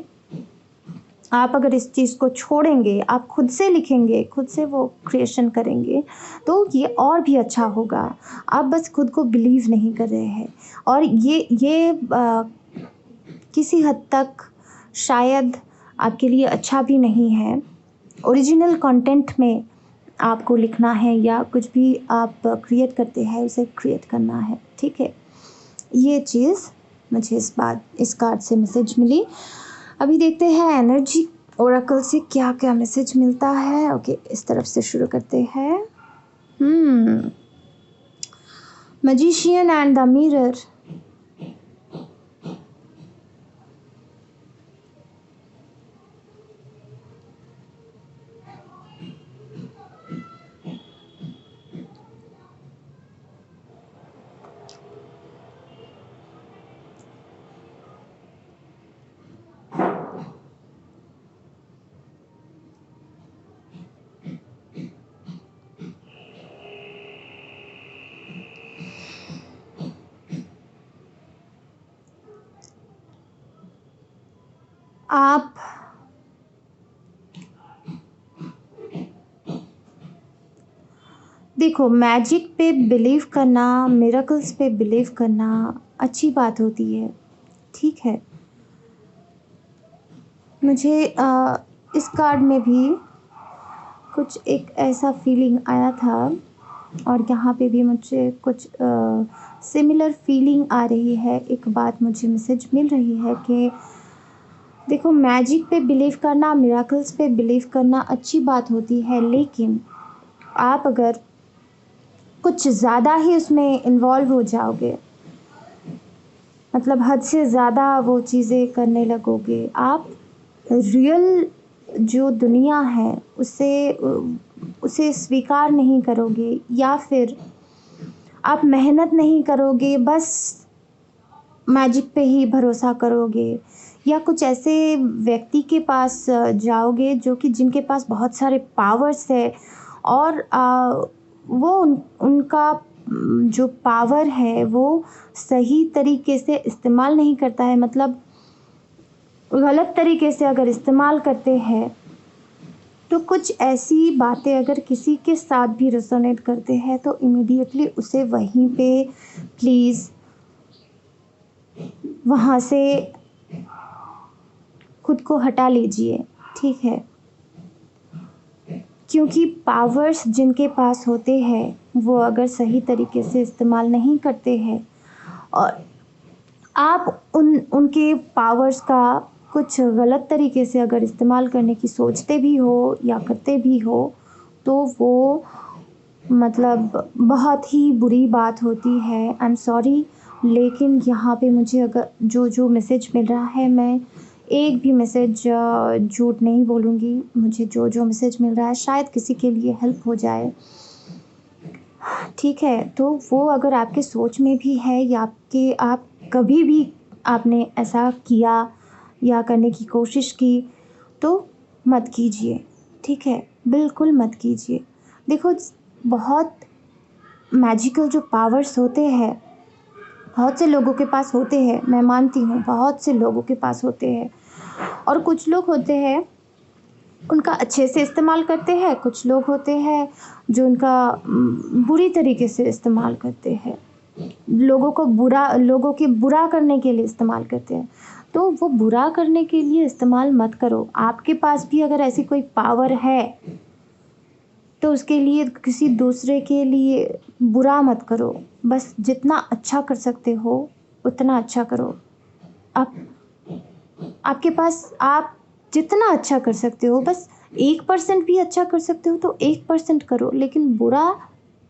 आप अगर इस चीज़ को छोड़ेंगे, आप खुद से लिखेंगे, खुद से वो क्रिएशन करेंगे, तो ये और भी अच्छा होगा। आप बस खुद को बिलीव नहीं कर रहे हैं। और ये किसी हद तक शायद आपके लिए अच्छा भी नहीं है। ओरिजिनल कंटेंट में आपको लिखना है या कुछ भी आप क्रिएट करते हैं उसे क्रिएट करना है, ठीक है। ये चीज़ मुझे इस कार्ड से मैसेज मिली। अभी देखते हैं एनर्जी ओरेकल से क्या क्या मैसेज मिलता है। ओके, इस तरफ से शुरू करते हैं। Magician and the mirror. आप देखो, मैजिक पे बिलीव करना, मिरेकल्स पे बिलीव करना अच्छी बात होती है, ठीक है। मुझे इस कार्ड में भी कुछ एक ऐसा फीलिंग आया था और यहाँ पे भी मुझे कुछ सिमिलर फीलिंग आ रही है। एक बात मुझे मैसेज मिल रही है कि देखो, मैजिक पे बिलीव करना, मिरेकल्स पे बिलीव करना अच्छी बात होती है, लेकिन आप अगर कुछ ज़्यादा ही उसमें इन्वॉल्व हो जाओगे, मतलब हद से ज़्यादा वो चीज़ें करने लगोगे, आप रियल जो दुनिया है उसे स्वीकार नहीं करोगे, या फिर आप मेहनत नहीं करोगे, बस मैजिक पे ही भरोसा करोगे, या कुछ ऐसे व्यक्ति के पास जाओगे जो कि जिनके पास बहुत सारे पावर्स है और वो उनका जो पावर है वो सही तरीके से इस्तेमाल नहीं करता है, मतलब गलत तरीके से अगर इस्तेमाल करते हैं, तो कुछ ऐसी बातें अगर किसी के साथ भी रेजोनेट करते हैं तो इमीडिएटली उसे वहीं पे प्लीज़ वहाँ से खुद को हटा लीजिए, ठीक है। क्योंकि पावर्स जिनके पास होते हैं वो अगर सही तरीके से इस्तेमाल नहीं करते हैं और आप उनके पावर्स का कुछ गलत तरीके से अगर इस्तेमाल करने की सोचते भी हो या करते भी हो, तो वो मतलब बहुत ही बुरी बात होती है। आई एम सॉरी, लेकिन यहाँ पे मुझे अगर जो मैसेज मिल रहा है, मैं एक भी मैसेज झूठ नहीं बोलूँगी। मुझे जो मैसेज मिल रहा है शायद किसी के लिए हेल्प हो जाए, ठीक है। तो वो अगर आपके सोच में भी है या आप कभी भी आपने ऐसा किया या करने की कोशिश की, तो मत कीजिए, ठीक है, बिल्कुल मत कीजिए। देखो, बहुत मैजिकल जो पावर्स होते हैं बहुत से लोगों के पास होते हैं, मैं मानती हूँ बहुत से लोगों के पास होते हैं, और कुछ लोग होते हैं उनका अच्छे से इस्तेमाल करते हैं, कुछ लोग होते हैं जो उनका बुरी तरीके से इस्तेमाल करते हैं, लोगों के बुरा करने के लिए इस्तेमाल करते हैं। तो वो बुरा करने के लिए इस्तेमाल मत करो। आपके पास भी अगर ऐसी कोई पावर है तो उसके लिए किसी दूसरे के लिए बुरा मत करो, बस जितना अच्छा कर सकते हो उतना अच्छा करो। आपके पास आप जितना अच्छा कर सकते हो, बस 1% भी अच्छा कर सकते हो तो 1% करो, लेकिन बुरा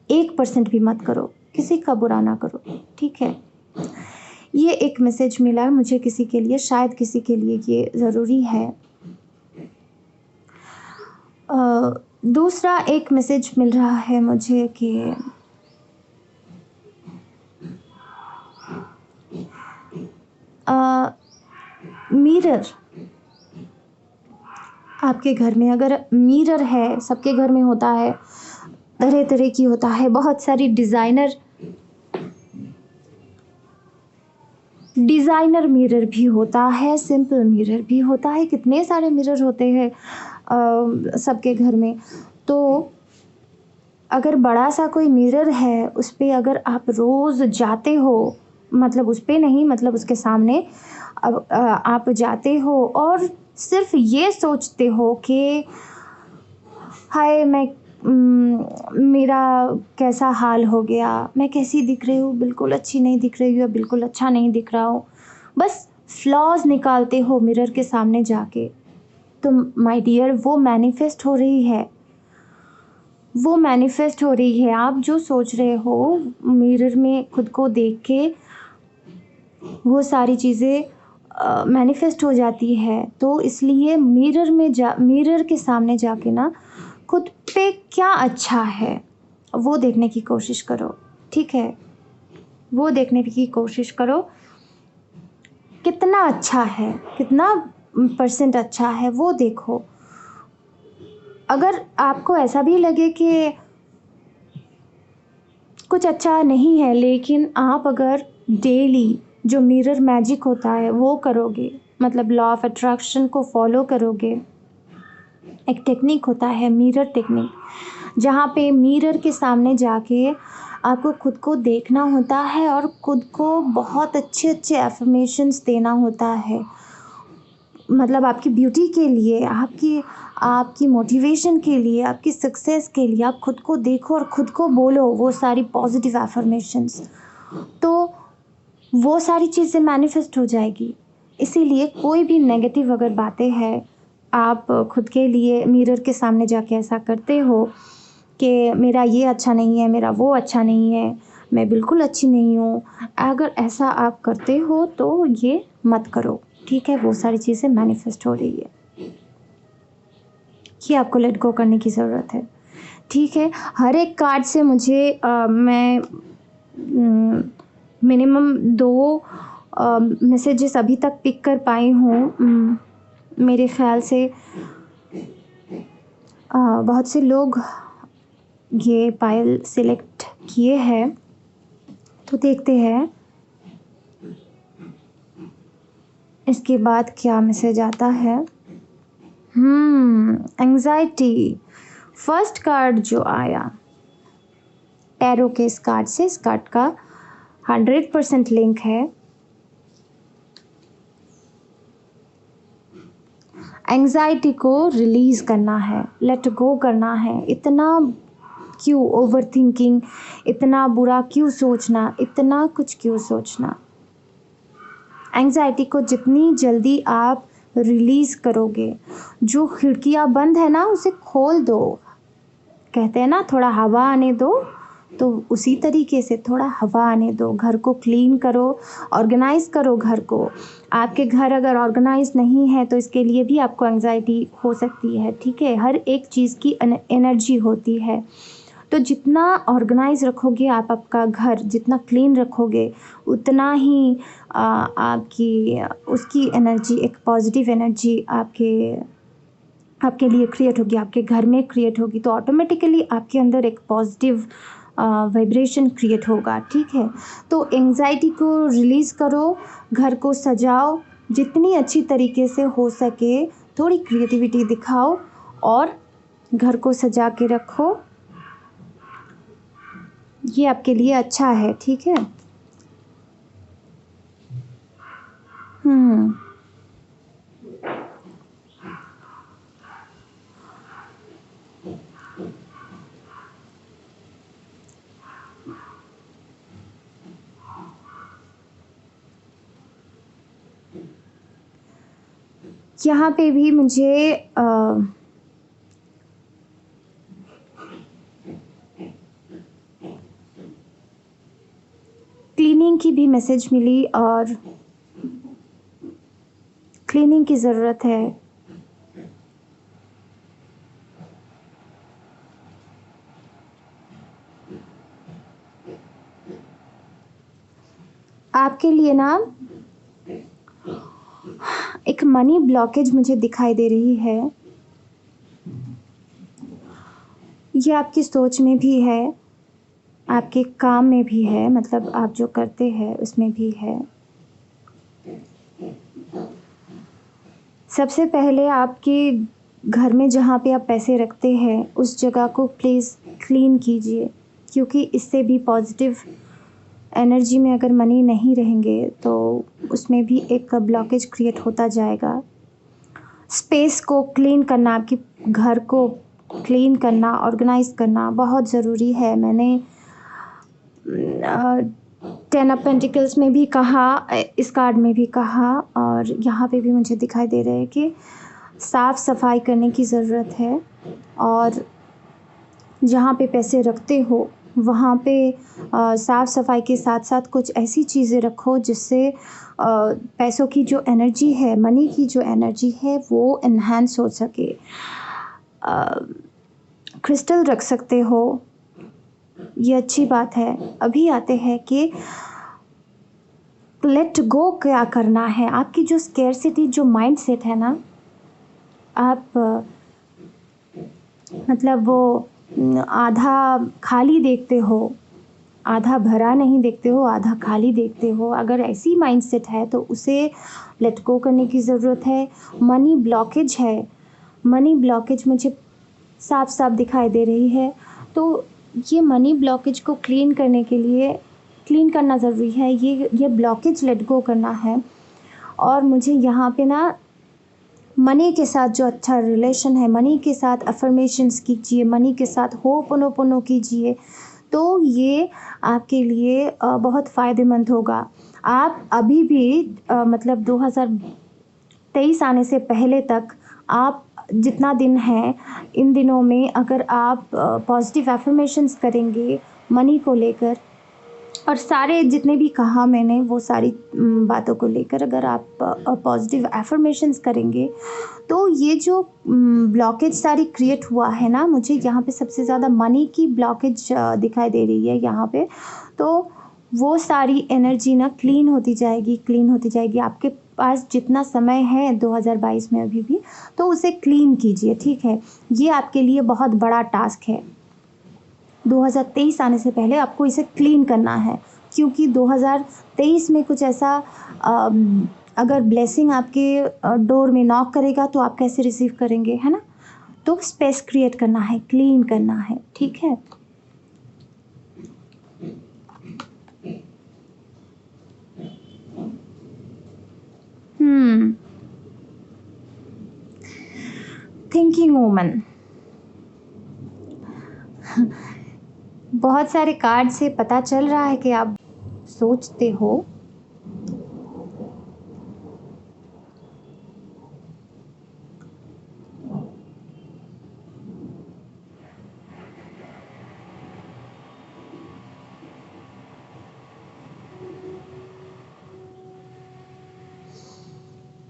1% भी मत करो, किसी का बुरा ना करो, ठीक है। ये एक मैसेज मिला मुझे किसी के लिए, शायद किसी के लिए ये ज़रूरी है। दूसरा एक मैसेज मिल रहा है मुझे कि मिरर, आपके घर में अगर मिरर है, सबके घर में होता है, तरह तरह की होता है, बहुत सारी डिज़ाइनर मिरर भी होता है, सिंपल मिरर भी होता है, कितने सारे मिरर होते हैं सबके घर में। तो अगर बड़ा सा कोई मिरर है, उस पे अगर आप रोज़ जाते हो, मतलब उस पे नहीं, मतलब उसके सामने अब आप जाते हो और सिर्फ ये सोचते हो कि हाय, मैं मेरा कैसा हाल हो गया, मैं कैसी दिख रही हूँ, बिल्कुल अच्छी नहीं दिख रही हूँ या बिल्कुल अच्छा नहीं दिख रहा हूँ, बस फ्लॉज़ निकालते हो मिरर के सामने जाके। तो माय डियर, वो मैनिफेस्ट हो रही है, वो मैनिफेस्ट हो रही है। आप जो सोच रहे हो मिरर में खुद को देख के, वो सारी चीज़ें मैनिफेस्ट हो जाती है। तो इसलिए मिरर के सामने जाके ना खुद पे क्या अच्छा है वो देखने की कोशिश करो, ठीक है? वो देखने की कोशिश करो कितना अच्छा है, कितना परसेंट अच्छा है वो देखो। अगर आपको ऐसा भी लगे कि कुछ अच्छा नहीं है, लेकिन आप अगर डेली जो मिरर मैजिक होता है वो करोगे, मतलब लॉ ऑफ अट्रैक्शन को फॉलो करोगे। एक टेक्निक होता है मिरर टेक्निक, जहाँ पे मिरर के सामने जाके आपको खुद को देखना होता है और खुद को बहुत अच्छे अच्छे एफर्मेशंस देना होता है। मतलब आपकी ब्यूटी के लिए, आपकी आपकी मोटिवेशन के लिए, आपकी सक्सेस के लिए आप खुद को देखो और खुद को बोलो वो सारी पॉजिटिव एफर्मेशंस। तो वो सारी चीज़ें मैनिफेस्ट हो जाएगी। इसीलिए कोई भी नेगेटिव अगर बातें हैं, आप खुद के लिए मिरर के सामने जाके ऐसा करते हो कि मेरा ये अच्छा नहीं है, मेरा वो अच्छा नहीं है, मैं बिल्कुल अच्छी नहीं हूँ। अगर ऐसा आप करते हो तो ये मत करो, ठीक है? वो सारी चीज़ें मैनिफेस्ट हो रही है, ये आपको लेट गो करने की ज़रूरत है, ठीक है? हर एक कार्ड से मुझे मैं मिनिमम 2 मैसेजेस अभी तक पिक कर पाई हूँ। मेरे ख़्याल से बहुत से लोग ये पायल सिलेक्ट किए हैं, तो देखते हैं इसके बाद क्या मैसेज आता है। एंग्जाइटी फर्स्ट कार्ड जो आया टैरो के इस कार्ड से, इस कार्ड का 100% लिंक है। एंग्जाइटी को रिलीज करना है, लेट गो करना है। इतना क्यों ओवर थिंकिंग, इतना बुरा क्यों सोचना, इतना कुछ क्यों सोचना। एंग्जाइटी को जितनी जल्दी आप रिलीज करोगे, जो खिड़कियां बंद है ना उसे खोल दो। कहते हैं ना थोड़ा हवा आने दो, तो उसी तरीके से थोड़ा हवा आने दो। घर को क्लीन करो, ऑर्गेनाइज करो घर को। आपके घर अगर ऑर्गेनाइज नहीं है तो इसके लिए भी आपको एंग्जाइटी हो सकती है, ठीक है? हर एक चीज़ की एनर्जी होती है। तो जितना ऑर्गेनाइज रखोगे आप आपका घर, जितना क्लीन रखोगे, उतना ही आपकी उसकी एनर्जी, एक पॉजिटिव एनर्जी आपके लिए क्रिएट होगी, आपके घर में क्रिएट होगी। तो ऑटोमेटिकली आपके अंदर एक पॉजिटिव वाइब्रेशन क्रिएट होगा, ठीक है? तो एंग्जाइटी को रिलीज़ करो, घर को सजाओ, जितनी अच्छी तरीके से हो सके थोड़ी क्रिएटिविटी दिखाओ और घर को सजा के रखो। ये आपके लिए अच्छा है, ठीक है? यहाँ पे भी मुझे क्लीनिंग की भी मैसेज मिली और क्लीनिंग की ज़रूरत है। आपके लिए ना एक मनी ब्लॉकेज मुझे दिखाई दे रही है। ये आपकी सोच में भी है, आपके काम में भी है, मतलब आप जो करते हैं उसमें भी है। सबसे पहले आपके घर में जहाँ पे आप पैसे रखते हैं उस जगह को प्लीज़ क्लीन कीजिए, क्योंकि इससे भी पॉजिटिव एनर्जी में अगर मनी नहीं रहेंगे तो उसमें भी एक ब्लॉकेज क्रिएट होता जाएगा। स्पेस को क्लीन करना, आपके घर को क्लीन करना, ऑर्गेनाइज़ करना बहुत ज़रूरी है। मैंने 10 ऑफ पेंटिकल्स में भी कहा, इस कार्ड में भी कहा, और यहाँ पे भी मुझे दिखाई दे रहा है कि साफ़ सफाई करने की ज़रूरत है। और जहाँ पे पैसे रखते हो वहाँ पे साफ़ सफाई के साथ साथ कुछ ऐसी चीज़ें रखो जिससे पैसों की जो एनर्जी है, मनी की जो एनर्जी है वो एनहांस हो सके। क्रिस्टल रख सकते हो, ये अच्छी बात है। अभी आते हैं कि लेट गो क्या करना है। आपकी जो स्केर्सिटी जो माइंडसेट है ना, आप मतलब वो आधा खाली देखते हो, आधा भरा नहीं देखते हो, आधा खाली देखते हो। अगर ऐसी माइंडसेट है तो उसे लेट गो करने की ज़रूरत है। मनी ब्लॉकेज है, मनी ब्लॉकेज मुझे साफ साफ दिखाई दे रही है। तो ये मनी ब्लॉकेज को क्लीन करने के लिए क्लीन करना ज़रूरी है। ये ब्लॉकेज लेट गो करना है। और मुझे यहाँ पे ना मनी के साथ जो अच्छा रिलेशन है, मनी के साथ अफर्मेशंस कीजिए, मनी के साथ होपोनोपोनो कीजिए, तो ये आपके लिए बहुत फ़ायदेमंद होगा। आप अभी भी मतलब 2023 आने से पहले तक आप जितना दिन है, इन दिनों में अगर आप पॉजिटिव अफर्मेशंस करेंगे मनी को लेकर, और सारे जितने भी कहा मैंने वो सारी बातों को लेकर अगर आप पॉजिटिव अफर्मेशंस करेंगे, तो ये जो ब्लॉकेज सारी क्रिएट हुआ है ना, मुझे यहाँ पे सबसे ज़्यादा मनी की ब्लॉकेज दिखाई दे रही है यहाँ पे। तो वो सारी एनर्जी ना क्लीन होती जाएगी, क्लीन होती जाएगी। आपके पास जितना समय है 2022 में अभी भी, तो उसे क्लीन कीजिए, ठीक है। ये आपके लिए बहुत बड़ा टास्क है। 2023 आने से पहले आपको इसे क्लीन करना है, क्योंकि 2023 में कुछ ऐसा अगर ब्लेसिंग आपके डोर में नॉक करेगा तो आप कैसे रिसीव करेंगे, है ना। तो स्पेस क्रिएट करना है, क्लीन करना है, ठीक है। Thinking woman. बहुत सारे कार्ड से पता चल रहा है कि आप सोचते हो।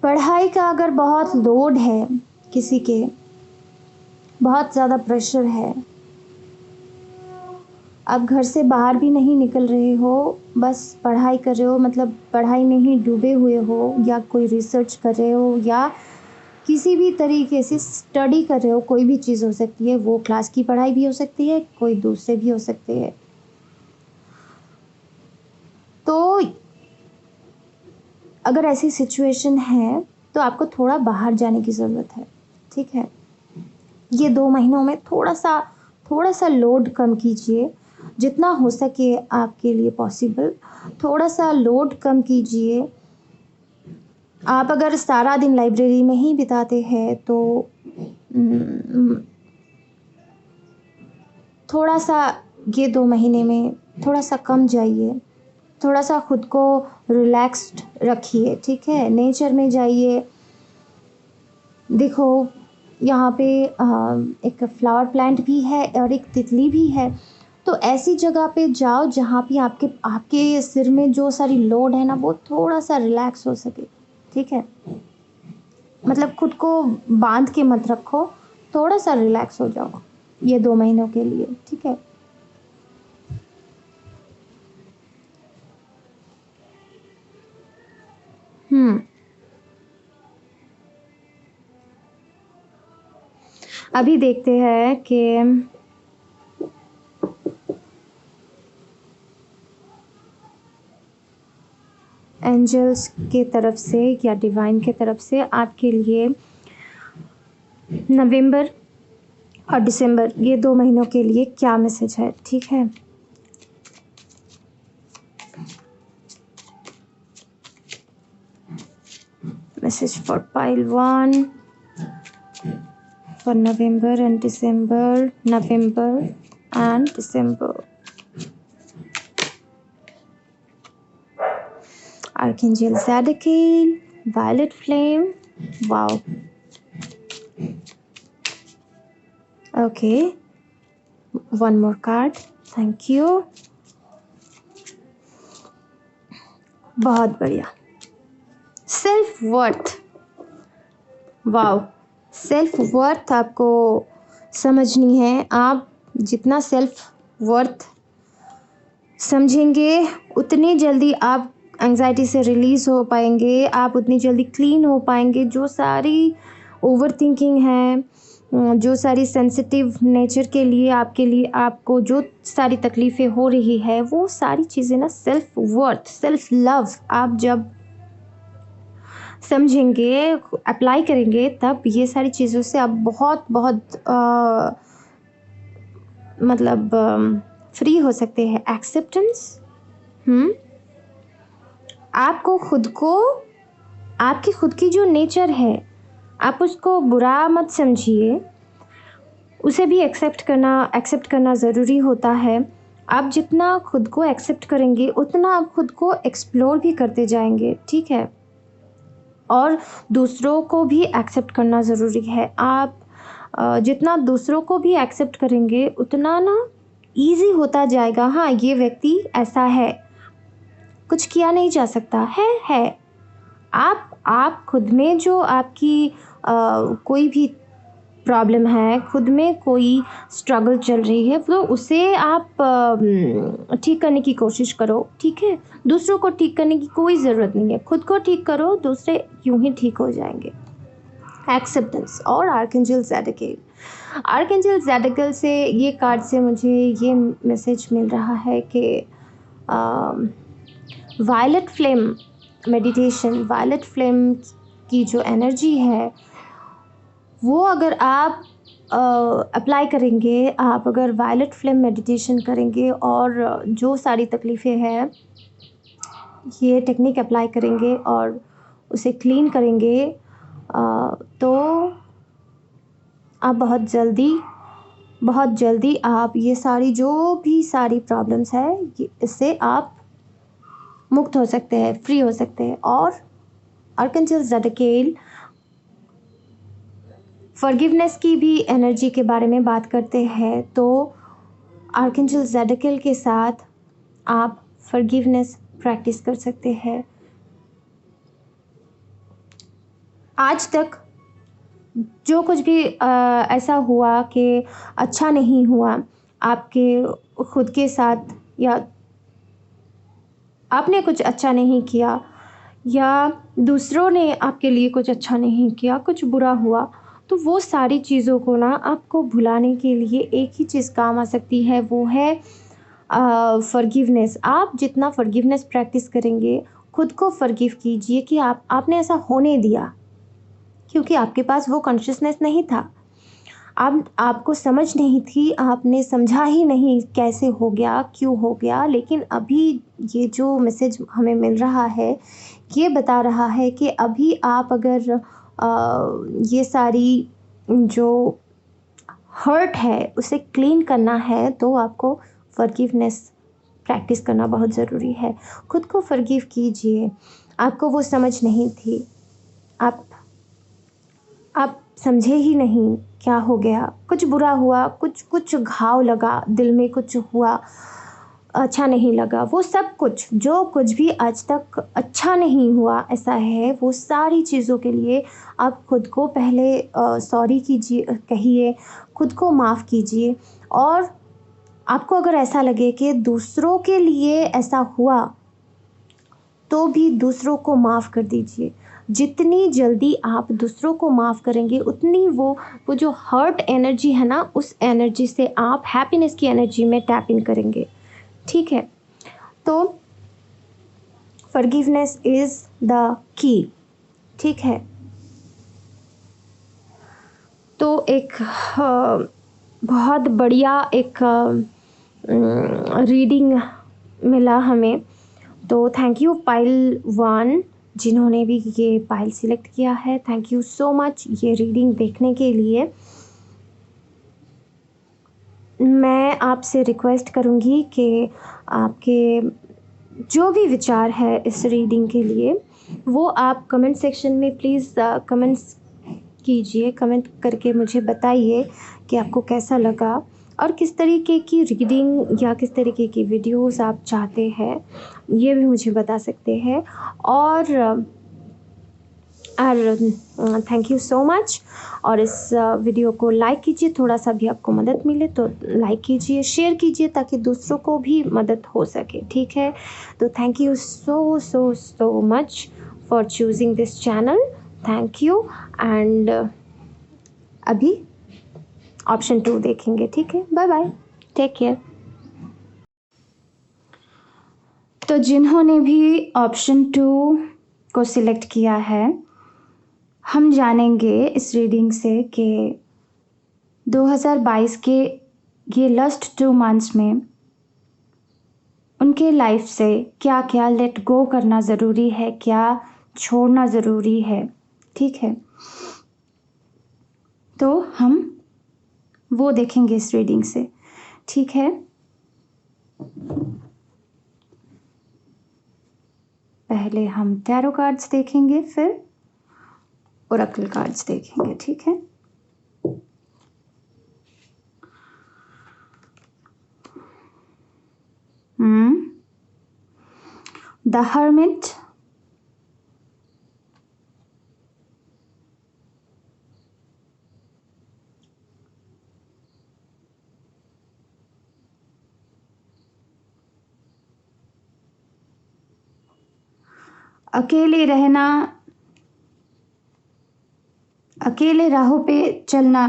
पढ़ाई का अगर बहुत लोड है, किसी के बहुत ज़्यादा प्रेशर है, आप घर से बाहर भी नहीं निकल रहे हो, बस पढ़ाई कर रहे हो, मतलब पढ़ाई में ही डूबे हुए हो, या कोई रिसर्च कर रहे हो, या किसी भी तरीके से स्टडी कर रहे हो, कोई भी चीज़ हो सकती है। वो क्लास की पढ़ाई भी हो सकती है, कोई दूसरे भी हो सकते हैं। तो अगर ऐसी सिचुएशन है तो आपको थोड़ा बाहर जाने की ज़रूरत है, ठीक है। ये 2 महीनों में थोड़ा सा लोड कम कीजिए, जितना हो सके आपके लिए पॉसिबल थोड़ा सा लोड कम कीजिए। आप अगर सारा दिन लाइब्रेरी में ही बिताते हैं तो थोड़ा सा ये 2 महीने में थोड़ा सा कम जाइए, थोड़ा सा खुद को रिलैक्स्ड रखिए, ठीक है। नेचर में जाइए। देखो यहाँ पे एक फ्लावर प्लांट भी है और एक तितली भी है। तो ऐसी जगह पे जाओ जहाँ पे आपके आपके सिर में जो सारी लोड है ना वो थोड़ा सा रिलैक्स हो सके, ठीक है। मतलब खुद को बांध के मत रखो, थोड़ा सा रिलैक्स हो जाओ ये 2 महीनों के लिए, ठीक है। अभी देखते हैं कि एंजल्स के तरफ से या डिवाइन के तरफ से आपके लिए नवंबर और दिसंबर ये 2 महीनों के लिए क्या मैसेज है, ठीक है। Message for pile 1, for November and December, November and December. Archangel Zadkiel, Violet Flame. Wow. Okay, one more card. Thank you. बहुत बढ़िया. Self worth. Wow, self worth आपको समझनी है. आप जितना सेल्फ वर्थ समझेंगे उतनी जल्दी आप एंग्जाइटी से रिलीज़ हो पाएंगे, आप उतनी जल्दी क्लीन हो पाएंगे. जो सारी ओवर थिंकिंग है, जो सारी सेंसिटिव नेचर के लिए आपको जो सारी तकलीफ़ें हो रही है, वो सारी चीज़ें ना सेल्फ वर्थ, सेल्फ लव आप जब समझेंगे, अप्लाई करेंगे, तब ये सारी चीज़ों से आप बहुत मतलब फ्री हो सकते हैं. एक्सेप्टेंस. आपको खुद को, आपकी खुद की जो नेचर है, आप उसको बुरा मत समझिए, उसे भी एक्सेप्ट करना ज़रूरी होता है. आप जितना खुद को एक्सेप्ट करेंगे उतना आप खुद को एक्सप्लोर भी करते जाएंगे. ठीक है. और दूसरों को भी एक्सेप्ट करना ज़रूरी है. आप जितना दूसरों को भी एक्सेप्ट करेंगे उतना ना ईजी होता जाएगा. हाँ, ये व्यक्ति ऐसा है, कुछ किया नहीं जा सकता है. आप खुद में जो आपकी कोई भी प्रॉब्लम है, खुद में कोई स्ट्रगल चल रही है, तो उसे आप ठीक करने की कोशिश करो. ठीक है. दूसरों को ठीक करने की कोई ज़रूरत नहीं है. खुद को ठीक करो, दूसरे यूं ही ठीक हो जाएंगे. एक्सेप्टेंस. और आर्कएंजल ज़ादकिएल. आर्कएंजल ज़ादकिएल से ये कार्ड से मुझे ये मैसेज मिल रहा है कि violet flame meditation, violet flame की जो एनर्जी है, वो अगर आप अप्लाई करेंगे, आप अगर वायलेट फ्लेम मेडिटेशन करेंगे और जो सारी तकलीफ़ें हैं, ये टेक्निक अप्लाई करेंगे और उसे क्लीन करेंगे, तो आप बहुत जल्दी आप ये सारी जो भी सारी प्रॉब्लम्स है, इससे आप मुक्त हो सकते हैं, फ्री हो सकते हैं. और आर्कएंजल ज़ादकिएल फॉरगिवनेस की भी एनर्जी के बारे में बात करते हैं. तो आर्कएंजल ज़ादकिएल के साथ आप फॉरगिवनेस प्रैक्टिस कर सकते हैं. आज तक जो कुछ भी ऐसा हुआ कि अच्छा नहीं हुआ आपके खुद के साथ, या आपने कुछ अच्छा नहीं किया, या दूसरों ने आपके लिए कुछ अच्छा नहीं किया, कुछ बुरा हुआ, तो वो सारी चीज़ों को ना आपको भुलाने के लिए एक ही चीज़ काम आ सकती है, वो है फॉरगिवनेस. आप जितना फॉरगिवनेस प्रैक्टिस करेंगे, खुद को फॉरगिव कीजिए कि आपने ऐसा होने दिया, क्योंकि आपके पास वो कॉन्शियसनेस नहीं था, आपको समझ नहीं थी, आपने समझा ही नहीं कैसे हो गया, क्यों हो गया. लेकिन अभी ये जो मैसेज हमें मिल रहा है, ये बता रहा है कि अभी आप अगर ये सारी जो हर्ट है उसे क्लीन करना है, तो आपको फॉरगिवनेस प्रैक्टिस करना बहुत ज़रूरी है. खुद को फॉरगिव कीजिए. आपको वो समझ नहीं थी, आप समझे ही नहीं क्या हो गया, कुछ बुरा हुआ, कुछ घाव लगा, दिल में कुछ हुआ, अच्छा नहीं लगा. वो सब कुछ, जो कुछ भी आज तक अच्छा नहीं हुआ ऐसा है, वो सारी चीज़ों के लिए आप खुद को पहले सॉरी कहिए, खुद को माफ़ कीजिए. और आपको अगर ऐसा लगे कि दूसरों के लिए ऐसा हुआ, तो भी दूसरों को माफ़ कर दीजिए. जितनी जल्दी आप दूसरों को माफ़ करेंगे, उतनी वो जो हर्ट एनर्जी है ना, उस एनर्जी से आप हैप्पीनेस की एनर्जी में टैप इन करेंगे. ठीक है. तो फॉरगिवनेस इज़ द की. ठीक है. तो एक बहुत बढ़िया एक रीडिंग मिला हमें. तो थैंक यू पाइल 1 जिन्होंने भी ये पाइल सिलेक्ट किया है. थैंक यू सो मच ये रीडिंग देखने के लिए. मैं आपसे रिक्वेस्ट करूँगी कि आपके जो भी विचार है इस रीडिंग के लिए वो आप कमेंट सेक्शन में प्लीज़ कमेंट्स कीजिए। कमेंट करके मुझे बताइए कि आपको कैसा लगा और किस तरीके की रीडिंग या किस तरीके की वीडियोस आप चाहते हैं, ये भी मुझे बता सकते हैं। और थैंक यू सो मच। और इस वीडियो को लाइक कीजिए, थोड़ा सा भी आपको मदद मिले तो लाइक कीजिए, शेयर कीजिए ताकि दूसरों को भी मदद हो सके, ठीक है। तो thank you so so so much for choosing this channel. Thank you. And अभी ऑप्शन 2 देखेंगे, ठीक है। Bye bye, take care. तो जिन्होंने भी ऑप्शन 2 को सिलेक्ट किया है, हम जानेंगे इस रीडिंग से कि 2022 के ये लास्ट 2 मंथ्स में उनके लाइफ से क्या क्या लेट गो करना ज़रूरी है, क्या छोड़ना ज़रूरी है, ठीक है। तो हम वो देखेंगे इस रीडिंग से, ठीक है। पहले हम टैरो कार्ड्स देखेंगे, फिर ओरेकल कार्ड्स देखेंगे, ठीक है। द हर्मिट, अकेले रहना, अकेले राहों पे चलना,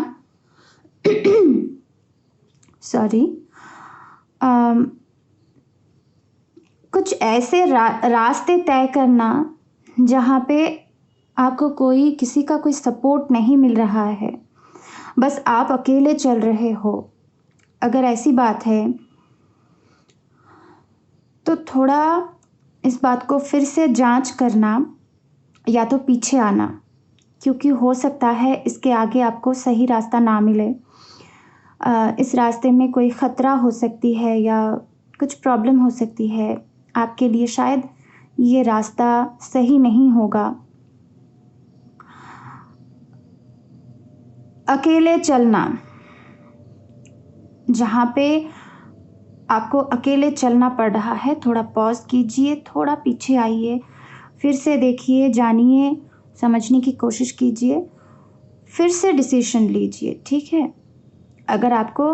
सॉरी, कुछ ऐसे रास्ते तय करना जहाँ पे आपको किसी का कोई सपोर्ट नहीं मिल रहा है, बस आप अकेले चल रहे हो। अगर ऐसी बात है तो थोड़ा इस बात को फिर से जांच करना या तो पीछे आना, क्योंकि हो सकता है इसके आगे आपको सही रास्ता ना मिले। इस रास्ते में कोई ख़तरा हो सकती है या कुछ प्रॉब्लम हो सकती है आपके लिए, शायद ये रास्ता सही नहीं होगा। अकेले चलना, जहाँ पे आपको अकेले चलना पड़ रहा है, थोड़ा पॉज कीजिए, थोड़ा पीछे आइए, फिर से देखिए, जानिए, समझने की कोशिश कीजिए, फिर से डिसीजन लीजिए, ठीक है। अगर आपको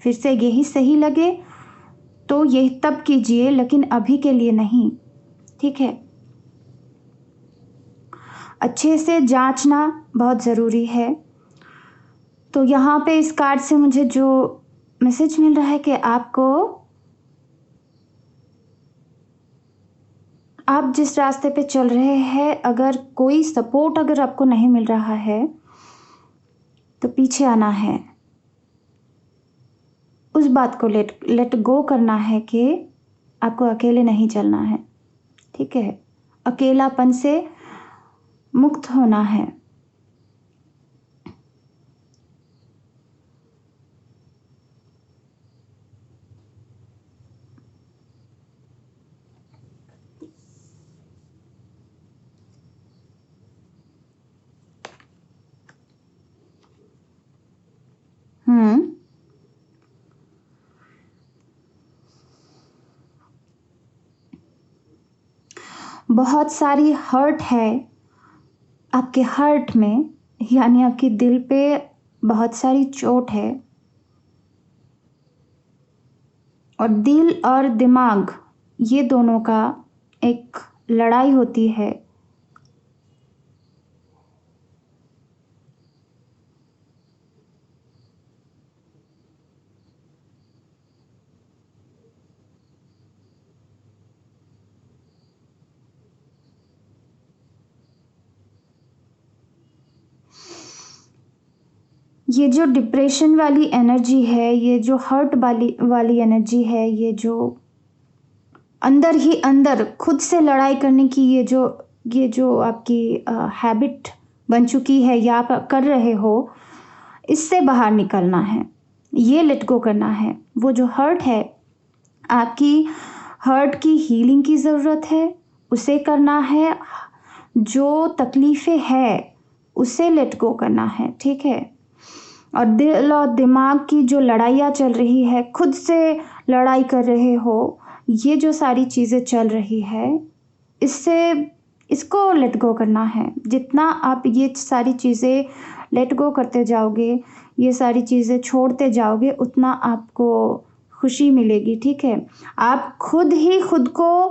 फिर से यही सही लगे तो यही तब कीजिए, लेकिन अभी के लिए नहीं, ठीक है। अच्छे से जांचना बहुत ज़रूरी है। तो यहाँ पे इस कार्ड से मुझे जो मैसेज मिल रहा है कि आप जिस रास्ते पे चल रहे हैं, अगर कोई सपोर्ट अगर आपको नहीं मिल रहा है तो पीछे आना है, उस बात को लेट गो करना है कि आपको अकेले नहीं चलना है, ठीक है। अकेलापन से मुक्त होना है। बहुत सारी हर्ट है आपके हार्ट में, यानी आपके दिल पे बहुत सारी चोट है। और दिल और दिमाग, ये दोनों का एक लड़ाई होती है। ये जो डिप्रेशन वाली एनर्जी है, ये जो हर्ट वाली एनर्जी है, ये जो अंदर ही अंदर खुद से लड़ाई करने की ये जो आपकी हैबिट बन चुकी है या आप कर रहे हो, इससे बाहर निकलना है। ये लेट गो करना है। वो जो हर्ट है, आपकी हर्ट की हीलिंग की ज़रूरत है, उसे करना है। जो तकलीफ़ें है उसे लेट गो करना है, ठीक है। और दिल और दिमाग की जो लड़ाइयाँ चल रही है, खुद से लड़ाई कर रहे हो, ये जो सारी चीज़ें चल रही है, इसको लेट गो करना है। जितना आप ये सारी चीज़ें लेट गो करते जाओगे, ये सारी चीज़ें छोड़ते जाओगे, उतना आपको खुशी मिलेगी, ठीक है। आप खुद ही खुद को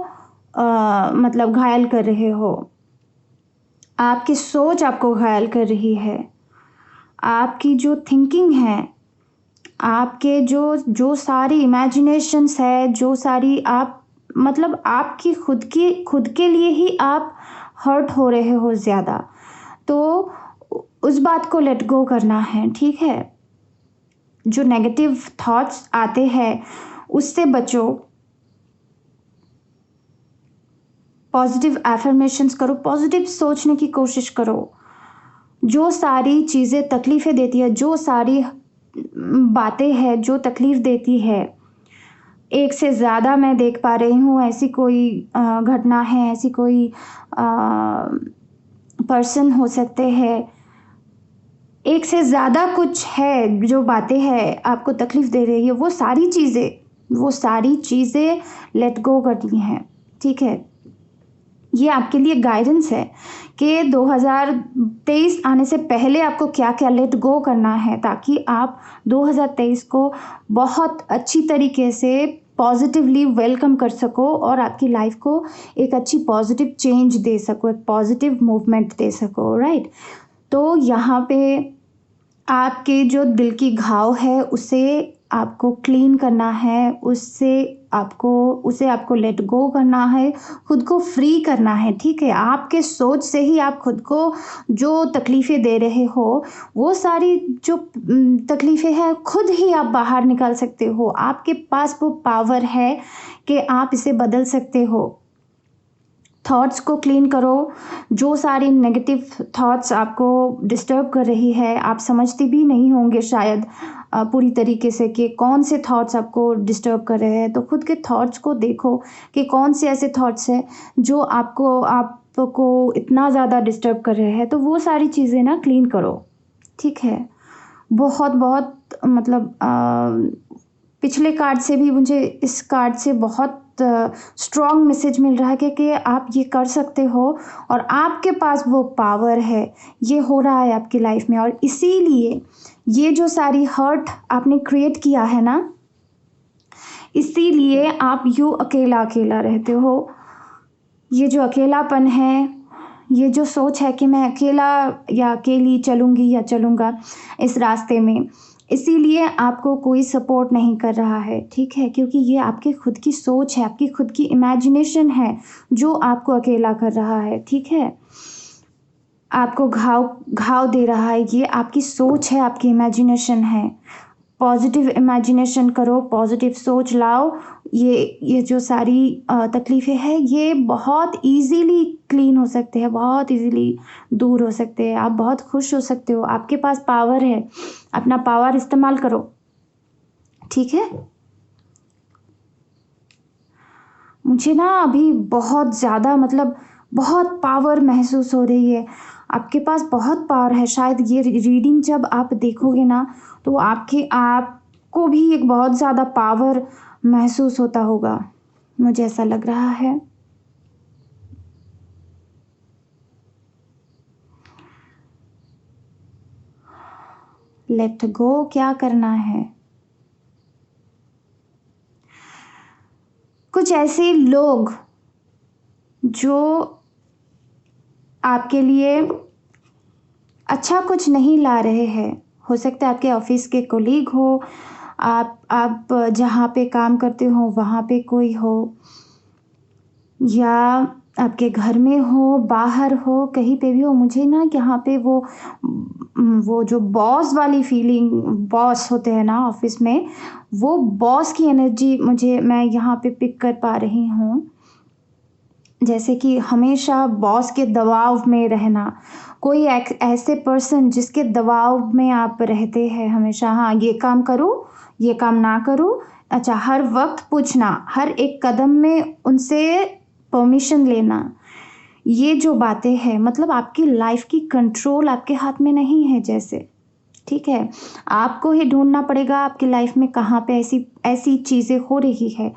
मतलब घायल कर रहे हो। आपकी सोच आपको घायल कर रही है। आपकी जो थिंकिंग है, आपके जो सारी इमेजिनेशंस है, जो सारी आप मतलब आपकी खुद के लिए ही आप हर्ट हो रहे हो ज़्यादा। तो उस बात को लेट गो करना है, ठीक है। जो नेगेटिव थॉट्स आते हैं, उससे बचो। पॉजिटिव एफर्मेशंस करो, पॉजिटिव सोचने की कोशिश करो। जो सारी चीज़ें तकलीफ़ें देती है, जो सारी बातें हैं जो तकलीफ़ देती है, एक से ज़्यादा मैं देख पा रही हूँ, ऐसी कोई घटना है, ऐसी कोई पर्सन हो सकते हैं, एक से ज़्यादा कुछ है जो बातें हैं आपको तकलीफ़ दे रही है, वो सारी चीज़ें लेट गो करनी है, ठीक है। ये आपके लिए गाइडेंस है कि 2023 आने से पहले आपको क्या-क्या लेट गो करना है, ताकि आप 2023 को बहुत अच्छी तरीके से पॉज़िटिवली वेलकम कर सको और आपकी लाइफ़ को एक अच्छी पॉज़िटिव चेंज दे सको, एक पॉज़िटिव मूवमेंट दे सको, राइट? तो यहाँ पे आपके जो दिल की घाव है, उसे आपको क्लीन करना है, उसे आपको लेट गो करना है, खुद को फ्री करना है, ठीक है? आपके सोच से ही आप खुद को जो तकलीफ़ें दे रहे हो, वो सारी जो तकलीफ़ें हैं, खुद ही आप बाहर निकाल सकते हो। आपके पास वो पावर है कि आप इसे बदल सकते हो। थॉट्स को क्लीन करो। जो सारी नेगेटिव थॉट्स आपको डिस्टर्ब कर रही है, आप समझते भी नहीं होंगे शायद पूरी तरीके से कि कौन से थॉट्स आपको डिस्टर्ब कर रहे हैं। तो खुद के थॉट्स को देखो कि कौन से ऐसे थॉट्स हैं जो आपको इतना ज़्यादा डिस्टर्ब कर रहे हैं। तो वो सारी चीज़ें ना क्लीन करो, ठीक है। बहुत मतलब पिछले कार्ड से भी मुझे इस कार्ड से बहुत स्ट्रॉन्ग मैसेज मिल रहा है कि आप ये कर सकते हो और आपके पास वो पावर है। ये हो रहा है आपकी लाइफ में और इसीलिए ये जो सारी हर्ट आपने क्रिएट किया है ना, इसीलिए आप यूँ अकेला रहते हो। ये जो अकेलापन है, ये जो सोच है कि मैं अकेला या अकेली चलूँगी या चलूँगा इस रास्ते में, इसीलिए आपको कोई सपोर्ट नहीं कर रहा है, ठीक है? क्योंकि ये आपकी खुद की सोच है, आपकी खुद की इमेजिनेशन है, जो आपको अकेला कर रहा है, ठीक है? आपको घाव दे रहा है, ये आपकी सोच है, आपकी इमेजिनेशन है। पॉज़िटिव इमेजिनेशन करो, पॉज़िटिव सोच लाओ। ये जो सारी तकलीफ़ें हैं, ये बहुत ईज़िली क्लीन हो सकते हैं, बहुत ईज़िली दूर हो सकते हैं। आप बहुत खुश हो सकते हो, आपके पास पावर है, अपना पावर इस्तेमाल करो, ठीक है? मुझे ना अभी बहुत ज़्यादा मतलब बहुत पावर महसूस हो रही है। आपके पास बहुत पावर है, शायद ये रीडिंग जब आप देखोगे ना, तो आपको भी एक बहुत ज़्यादा पावर महसूस होता होगा, मुझे ऐसा लग रहा है। लेट गो क्या करना है? कुछ ऐसे लोग जो आपके लिए अच्छा कुछ नहीं ला रहे हैं, हो सकता है आपके ऑफ़िस के कोलीग हो, आप जहाँ पे काम करते हो वहाँ पे कोई हो, या आपके घर में हो, बाहर हो, कहीं पे भी हो। मुझे ना यहाँ पे वो जो बॉस वाली फीलिंग, बॉस होते हैं ना ऑफ़िस में, वो बॉस की एनर्जी मैं यहाँ पे पिक कर पा रही हूँ। जैसे कि हमेशा बॉस के दबाव में रहना, कोई ऐसे पर्सन जिसके दबाव में आप रहते हैं हमेशा, हाँ ये काम करूँ, ये काम ना करूँ, अच्छा हर वक्त पूछना, हर एक कदम में उनसे परमिशन लेना, ये जो बातें हैं मतलब आपकी लाइफ की कंट्रोल आपके हाथ में नहीं है जैसे, ठीक है। आपको ही ढूंढना पड़ेगा आपकी लाइफ में कहाँ पे ऐसी ऐसी चीज़ें हो रही है,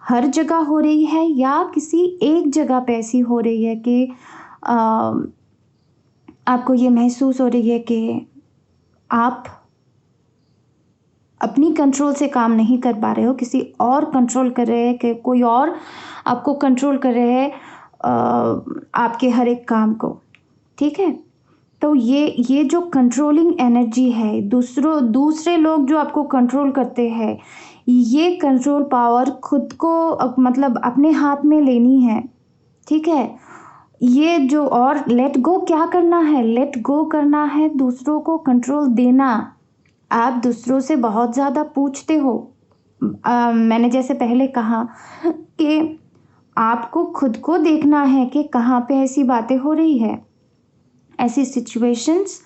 हर जगह हो रही है या किसी एक जगह पे ऐसी हो रही है कि आपको ये महसूस हो रही है कि आप अपनी कंट्रोल से काम नहीं कर पा रहे हो, किसी और कंट्रोल कर रहे हैं, कि कोई और आपको कंट्रोल कर रहे हैं आपके हर एक काम को, ठीक है। तो ये जो कंट्रोलिंग एनर्जी है, दूसरे लोग जो आपको कंट्रोल करते हैं, ये कंट्रोल पावर खुद को मतलब अपने हाथ में लेनी है, ठीक है। ये जो और लेट गो क्या करना है, लेट गो करना है दूसरों को कंट्रोल देना। आप दूसरों से बहुत ज़्यादा पूछते हो, मैंने जैसे पहले कहा कि आपको खुद को देखना है कि कहाँ पे ऐसी बातें हो रही है, ऐसी सिचुएशंस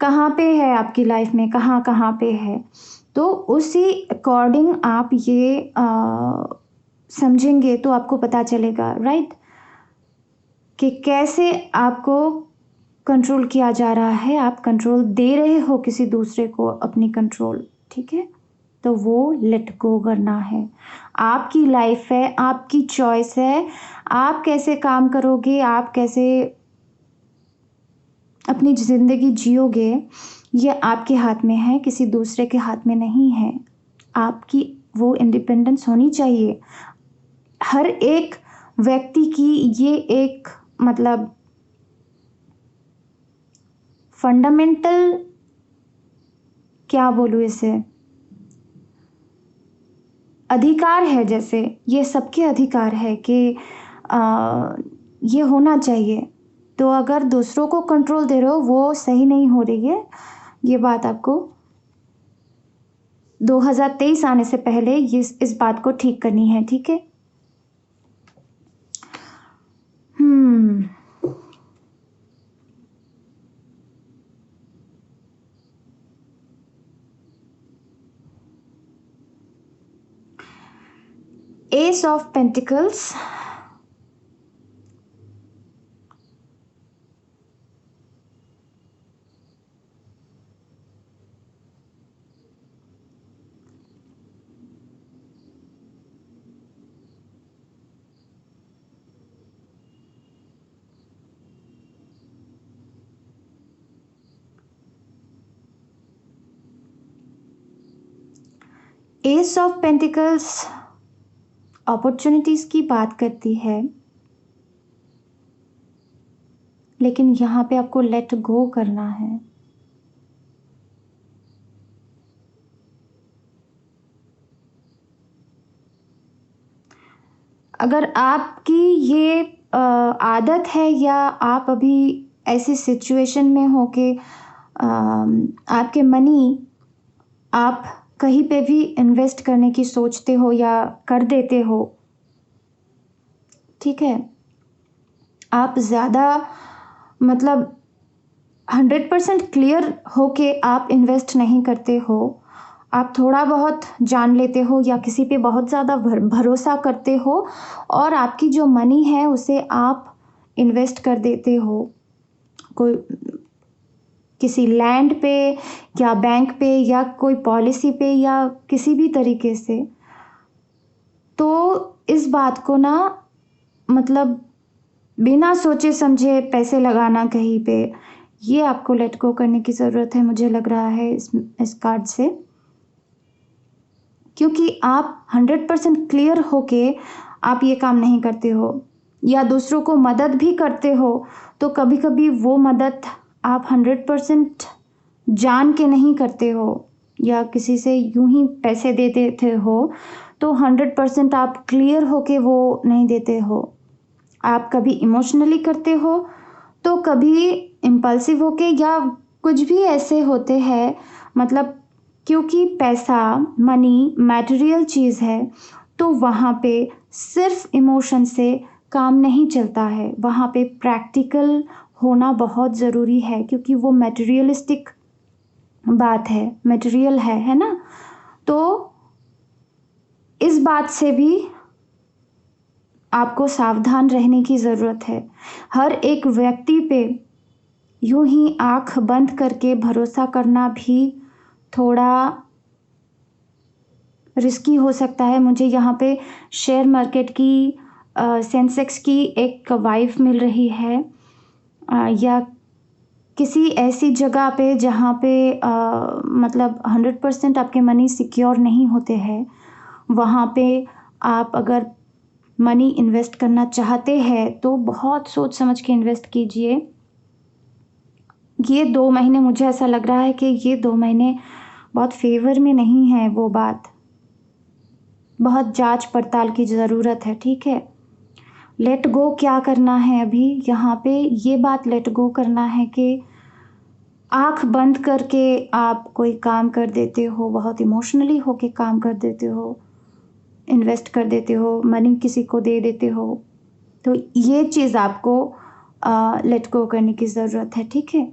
कहाँ पे है आपकी लाइफ में, कहाँ कहाँ पे है। तो उसी अकॉर्डिंग आप ये समझेंगे तो आपको पता चलेगा, राइट, कि कैसे आपको कंट्रोल किया जा रहा है, आप कंट्रोल दे रहे हो किसी दूसरे को अपनी कंट्रोल, ठीक है। तो वो लेट गो करना है, आपकी लाइफ है, आपकी चॉइस है, आप कैसे काम करोगे, आप कैसे अपनी ज़िंदगी जियोगे, ये आपके हाथ में है, किसी दूसरे के हाथ में नहीं है। आपकी वो इंडिपेंडेंस होनी चाहिए। हर एक व्यक्ति की ये एक मतलब फंडामेंटल, क्या बोलूँ इसे, अधिकार है, जैसे ये सबके अधिकार है कि ये होना चाहिए। तो अगर दूसरों को कंट्रोल दे रहे हो वो सही नहीं हो रही है, ये बात आपको 2023 आने से पहले इस बात को ठीक करनी है, ठीक है। S of pentacles, S of pentacles opportunities की बात करती है, लेकिन यहाँ पे आपको लेट गो करना है। अगर आपकी ये आदत है या आप अभी ऐसी सिचुएशन में हो कि आपके मनी आप कहीं पे भी इन्वेस्ट करने की सोचते हो या कर देते हो, ठीक है, आप ज़्यादा मतलब 100% क्लियर हो के आप इन्वेस्ट नहीं करते हो, आप थोड़ा बहुत जान लेते हो या किसी पे बहुत ज़्यादा भरोसा करते हो और आपकी जो मनी है उसे आप इन्वेस्ट कर देते हो कोई किसी लैंड पे या बैंक पे या कोई पॉलिसी पे या किसी भी तरीके से। तो इस बात को ना मतलब बिना सोचे समझे पैसे लगाना कहीं पे, ये आपको लेट गो करने की ज़रूरत है, मुझे लग रहा है इस कार्ड से, क्योंकि आप 100% क्लियर होके आप ये काम नहीं करते हो या दूसरों को मदद भी करते हो तो कभी कभी वो मदद आप 100% जान के नहीं करते हो या किसी से यूं ही पैसे दे देते हो तो 100% आप क्लियर होके वो नहीं देते हो। आप कभी इमोशनली करते हो तो कभी इम्पल्सिव होके या कुछ भी ऐसे होते हैं, मतलब क्योंकि पैसा मनी मटेरियल चीज़ है तो वहाँ पे सिर्फ इमोशन से काम नहीं चलता है, वहाँ पे प्रैक्टिकल होना बहुत ज़रूरी है, क्योंकि वो मटेरियलिस्टिक बात है, मटेरियल है ना? तो इस बात से भी आपको सावधान रहने की ज़रूरत है। हर एक व्यक्ति पे यूँ ही आँख बंद करके भरोसा करना भी थोड़ा रिस्की हो सकता है। मुझे यहाँ पे शेयर मार्केट की सेंसेक्स की एक वाइव मिल रही है, या किसी ऐसी जगह पे जहाँ पे मतलब 100% आपके मनी सिक्योर नहीं होते हैं, वहाँ पे आप अगर मनी इन्वेस्ट करना चाहते हैं तो बहुत सोच समझ के इन्वेस्ट कीजिए। ये 2 महीने मुझे ऐसा लग रहा है कि ये 2 महीने बहुत फ़ेवर में नहीं है वो बात। बहुत जाँच पड़ताल की ज़रूरत है, ठीक है? लेट गो क्या करना है अभी यहाँ पे, ये बात लेट गो करना है कि आँख बंद करके आप कोई काम कर देते हो, बहुत इमोशनली होके काम कर देते हो, इन्वेस्ट कर देते हो, मनी किसी को दे देते हो। तो ये चीज़ आपको लेट गो करने की ज़रूरत है, ठीक है?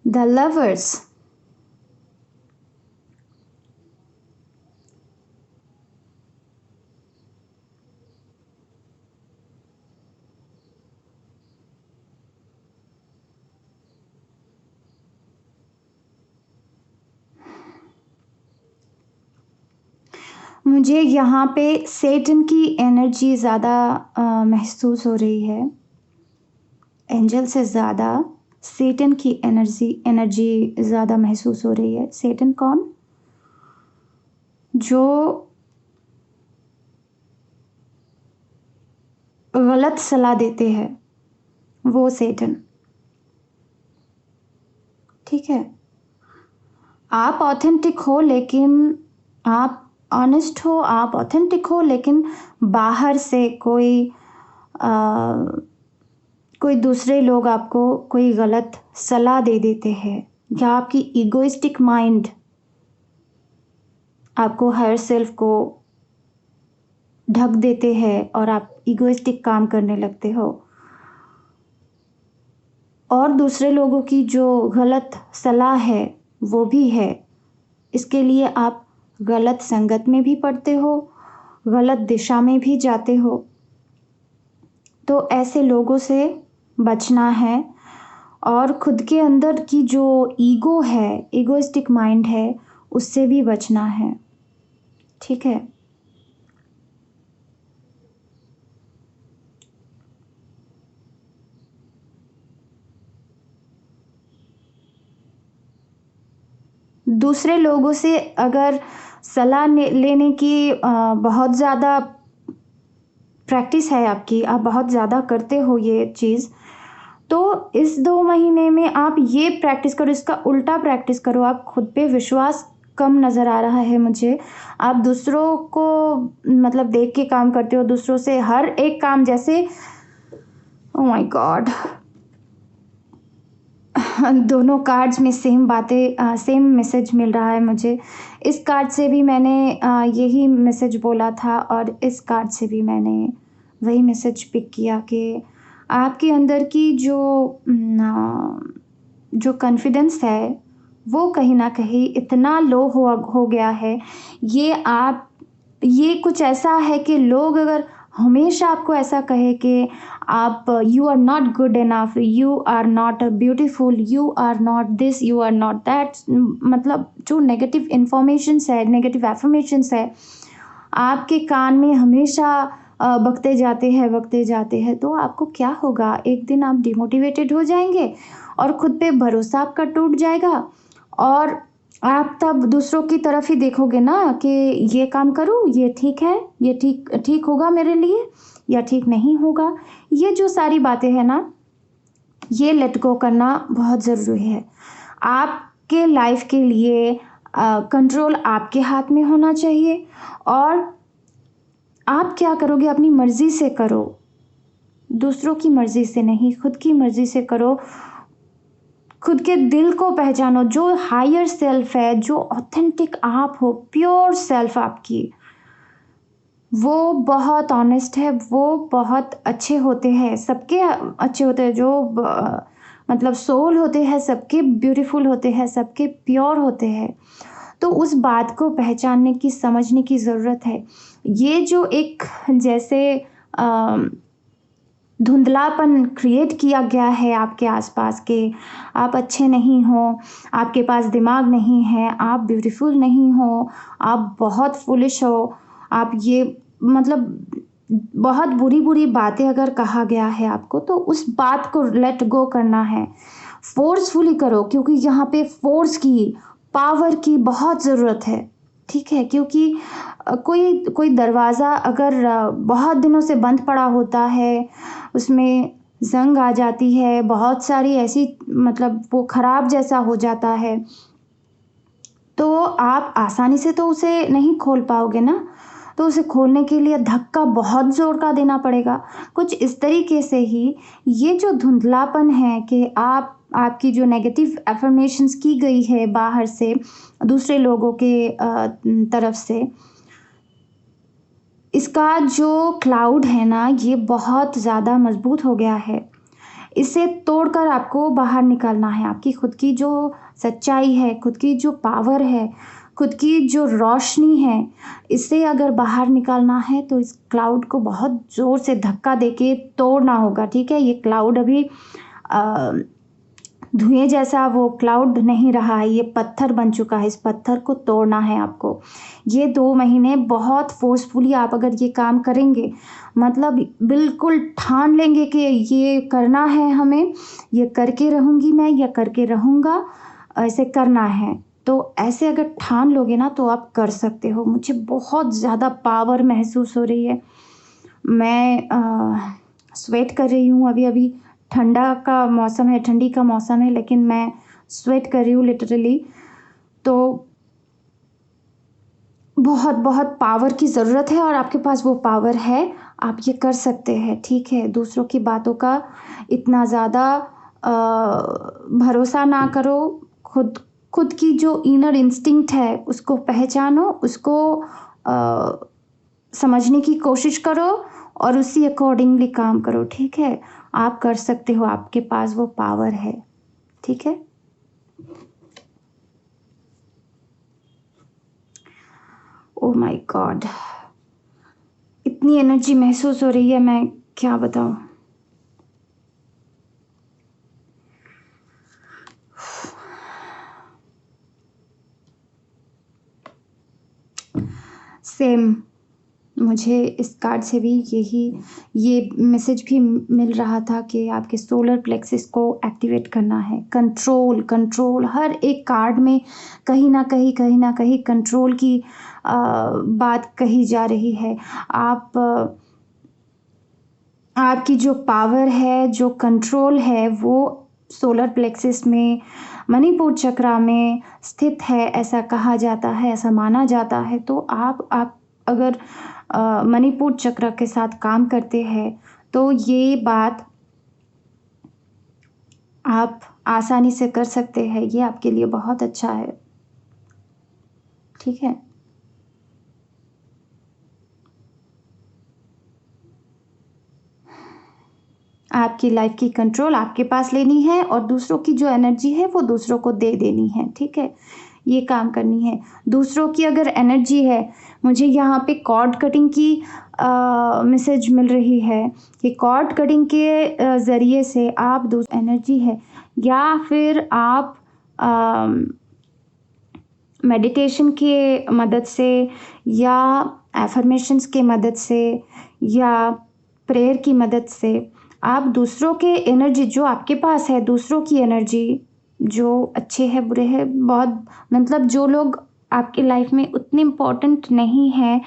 द लवर्स, मुझे यहाँ पे सैटर्न की एनर्जी ज़्यादा महसूस हो रही है। एंजल से ज़्यादा सैटर्न की एनर्जी ज़्यादा महसूस हो रही है। सैटर्न कौन? जो गलत सलाह देते हैं, वो सैटर्न, ठीक है? आप ऑथेंटिक हो, लेकिन आप ऑनेस्ट हो, आप ऑथेंटिक हो, लेकिन बाहर से कोई दूसरे लोग आपको कोई गलत सलाह दे देते हैं, या आपकी इगोइस्टिक माइंड आपको हायर सेल्फ को ढक देते हैं और आप इगोइस्टिक काम करने लगते हो। और दूसरे लोगों की जो गलत सलाह है वो भी है, इसके लिए आप गलत संगत में भी पड़ते हो, गलत दिशा में भी जाते हो। तो ऐसे लोगों से बचना है, और खुद के अंदर की जो ईगो है, इगोइस्टिक माइंड है, उससे भी बचना है, ठीक है? दूसरे लोगों से अगर सलाह लेने की बहुत ज़्यादा प्रैक्टिस है आपकी, आप बहुत ज़्यादा करते हो ये चीज़, तो इस 2 महीने में आप ये प्रैक्टिस करो, इसका उल्टा प्रैक्टिस करो। आप खुद पे विश्वास कम नज़र आ रहा है मुझे। आप दूसरों को मतलब देख के काम करते हो, दूसरों से हर एक काम जैसे ओह माय गॉड! दोनों कार्ड्स में सेम बातें, सेम मैसेज मिल रहा है मुझे। इस कार्ड से भी मैंने यही मैसेज बोला था, और इस कार्ड से भी मैंने वही मैसेज पिक किया कि आपके अंदर की जो कॉन्फिडेंस है, वो कहीं न कहीं इतना लो हो गया है। ये कुछ ऐसा है कि लोग अगर हमेशा आपको ऐसा कहे कि आप you are not good enough, you are not beautiful, you are not this, you are not that, मतलब जो नेगेटिव इन्फॉर्मेशंस है, नेगेटिव एफर्मेशंस है, आपके कान में हमेशा बकते जाते हैं, तो आपको क्या होगा? एक दिन आप डिमोटिवेटेड हो जाएंगे और खुद पे भरोसा आपका टूट जाएगा, और आप तब दूसरों की तरफ ही देखोगे ना कि ये काम करूँ, ये ठीक है, ये ठीक होगा मेरे लिए, या ठीक नहीं होगा। ये जो सारी बातें हैं ना, ये लेट गो करना बहुत ज़रूरी है। आपके लाइफ के लिए कंट्रोल आपके हाथ में होना चाहिए, और आप क्या करोगे अपनी मर्ज़ी से करो, दूसरों की मर्ज़ी से नहीं, खुद की मर्ज़ी से करो। खुद के दिल को पहचानो, जो हायर सेल्फ है, जो ऑथेंटिक आप हो, प्योर सेल्फ आपकी, वो बहुत ऑनेस्ट है, वो बहुत अच्छे होते हैं, सबके अच्छे होते हैं, जो मतलब सोल होते हैं, सबके ब्यूटीफुल होते हैं, सबके प्योर होते हैं। तो उस बात को पहचानने की, समझने की ज़रूरत है। ये जो एक जैसे अ, धुंधलापन क्रिएट किया गया है आपके आसपास के, आप अच्छे नहीं हो, आपके पास दिमाग नहीं है, आप ब्यूटीफुल नहीं हो, आप बहुत फूलिश हो, आप ये मतलब बहुत बुरी-बुरी बातें अगर कहा गया है आपको, तो उस बात को लेट गो करना है। फ़ोर्सफुली करो, क्योंकि यहाँ पे फ़ोर्स की, पावर की बहुत ज़रूरत है, ठीक है? क्योंकि कोई कोई दरवाज़ा अगर बहुत दिनों से बंद पड़ा होता है, उसमें ज़ंग आ जाती है, बहुत सारी ऐसी मतलब वो ख़राब जैसा हो जाता है, तो आप आसानी से तो उसे नहीं खोल पाओगे ना, तो उसे खोलने के लिए धक्का बहुत ज़ोर का देना पड़ेगा। कुछ इस तरीके से ही ये जो धुंधलापन है कि आपकी जो नेगेटिव अफ़र्मेशंस की गई है बाहर से, दूसरे लोगों के तरफ से, इसका जो क्लाउड है ना, ये बहुत ज़्यादा मज़बूत हो गया है। इसे तोड़कर आपको बाहर निकालना है। आपकी खुद की जो सच्चाई है, खुद की जो पावर है, खुद की जो रोशनी है, इसे अगर बाहर निकालना है तो इस क्लाउड को बहुत ज़ोर से धक्का देके तोड़ना होगा, ठीक है? ये क्लाउड अभी अ, धुएँ जैसा वो क्लाउड नहीं रहा है, ये पत्थर बन चुका है, इस पत्थर को तोड़ना है आपको। ये 2 महीने बहुत फ़ोर्सफुली आप अगर ये काम करेंगे, मतलब बिल्कुल ठान लेंगे कि ये करना है हमें, ये करके रहूँगी मैं या करके रहूँगा, ऐसे करना है। तो ऐसे अगर ठान लोगे ना तो आप कर सकते हो। मुझे बहुत ज़्यादा पावर महसूस हो रही है। मैं स्वेट कर रही हूँ अभी-अभी, ठंडा का मौसम है, ठंडी का मौसम है, लेकिन मैं स्वेट कर रही हूँ लिटरली। तो बहुत-बहुत पावर की ज़रूरत है और आपके पास वो पावर है, आप ये कर सकते हैं, ठीक है? दूसरों की बातों का इतना ज़्यादा भरोसा ना करो, खुद खुद की जो इनर इंस्टिंक्ट है, उसको पहचानो, उसको अ, समझने की कोशिश करो और उसी अकॉर्डिंगली काम करो, ठीक है? आप कर सकते हो, आपके पास वो पावर है, ठीक है? Oh my God! इतनी एनर्जी महसूस हो रही है, मैं क्या बताऊँ? सेम, मुझे इस कार्ड से भी ये मैसेज भी मिल रहा था कि आपके सोलर प्लेक्सस को एक्टिवेट करना है। कंट्रोल, कंट्रोल, हर एक कार्ड में कहीं न कहीं कंट्रोल की बात कही जा रही है। आपकी जो पावर है, जो कंट्रोल है, वो सोलर प्लेक्सस में, मणिपुर चक्रा में स्थित है, ऐसा कहा जाता है, ऐसा माना जाता है। तो आप अगर मणिपुर चक्र के साथ काम करते हैं, तो ये बात आप आसानी से कर सकते हैं। ये आपके लिए बहुत अच्छा है, ठीक है? आपकी लाइफ की कंट्रोल आपके पास लेनी है और दूसरों की जो एनर्जी है वो दूसरों को दे देनी है, ठीक है? ये काम करनी है। दूसरों की अगर एनर्जी है, मुझे यहाँ पे कॉर्ड कटिंग की मैसेज मिल रही है कि कॉर्ड कटिंग के ज़रिए से आप दूस एनर्जी है या फिर आप मेडिटेशन के मदद से या एफर्मेशंस के मदद से या प्रेयर की मदद से आप दूसरों के एनर्जी जो आपके पास है, दूसरों की एनर्जी जो अच्छे हैं, बुरे हैं, बहुत मतलब जो लोग आपकी लाइफ में उतने इम्पोर्टेंट नहीं हैं,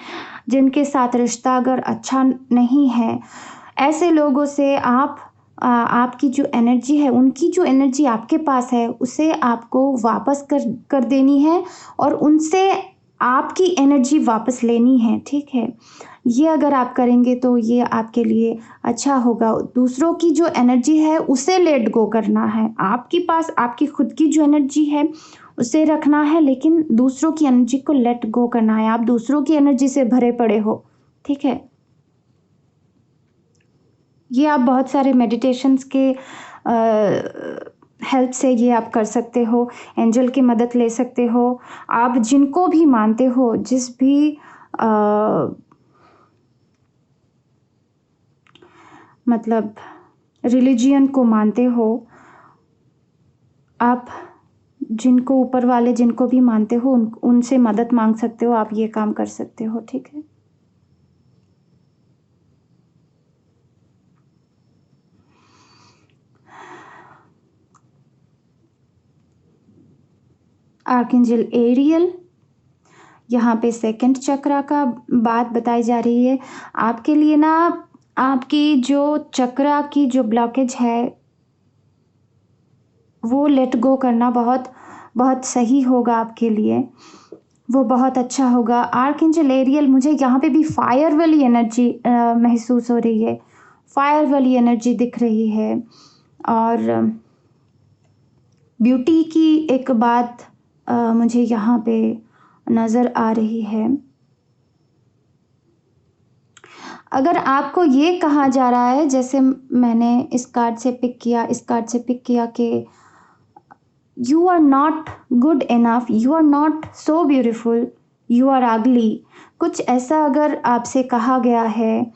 जिनके साथ रिश्ता अगर अच्छा नहीं है, ऐसे लोगों से आपकी जो एनर्जी है, उनकी जो एनर्जी आपके पास है, उसे आपको वापस कर देनी है और उनसे आपकी एनर्जी वापस लेनी है, ठीक है? ये अगर आप करेंगे तो ये आपके लिए अच्छा होगा। दूसरों की जो एनर्जी है उसे लेट गो करना है। आपके पास आपकी खुद की जो एनर्जी है उसे रखना है, लेकिन दूसरों की एनर्जी को लेट गो करना है। आप दूसरों की एनर्जी से भरे पड़े हो, ठीक है? ये आप बहुत सारे मेडिटेशंस के हेल्प से ये आप कर सकते हो, एंजल की मदद ले सकते हो। आप जिनको भी मानते हो, जिस भी मतलब रिलिजियन को मानते हो, आप जिनको ऊपर वाले जिनको भी मानते हो उनसे मदद मांग सकते हो, आप ये काम कर सकते हो, ठीक है? आर्कएंजल एरियल, यहाँ पे सेकंड चक्रा का बात बताई जा रही है। आपके लिए ना आपकी जो चक्रा की जो ब्लॉकेज है वो लेट गो करना बहुत बहुत सही होगा आपके लिए, वो बहुत अच्छा होगा। आर्कएंजल एरियल, मुझे यहाँ पे भी फायर वाली एनर्जी महसूस हो रही है, फायर वाली एनर्जी दिख रही है। और ब्यूटी की एक बात मुझे यहाँ पे नज़र आ रही है। अगर आपको ये कहा जा रहा है, जैसे मैंने इस कार्ड से पिक किया, इस कार्ड से पिक किया कि you are not good enough, you are not so beautiful, you are ugly, कुछ ऐसा अगर आपसे कहा गया है,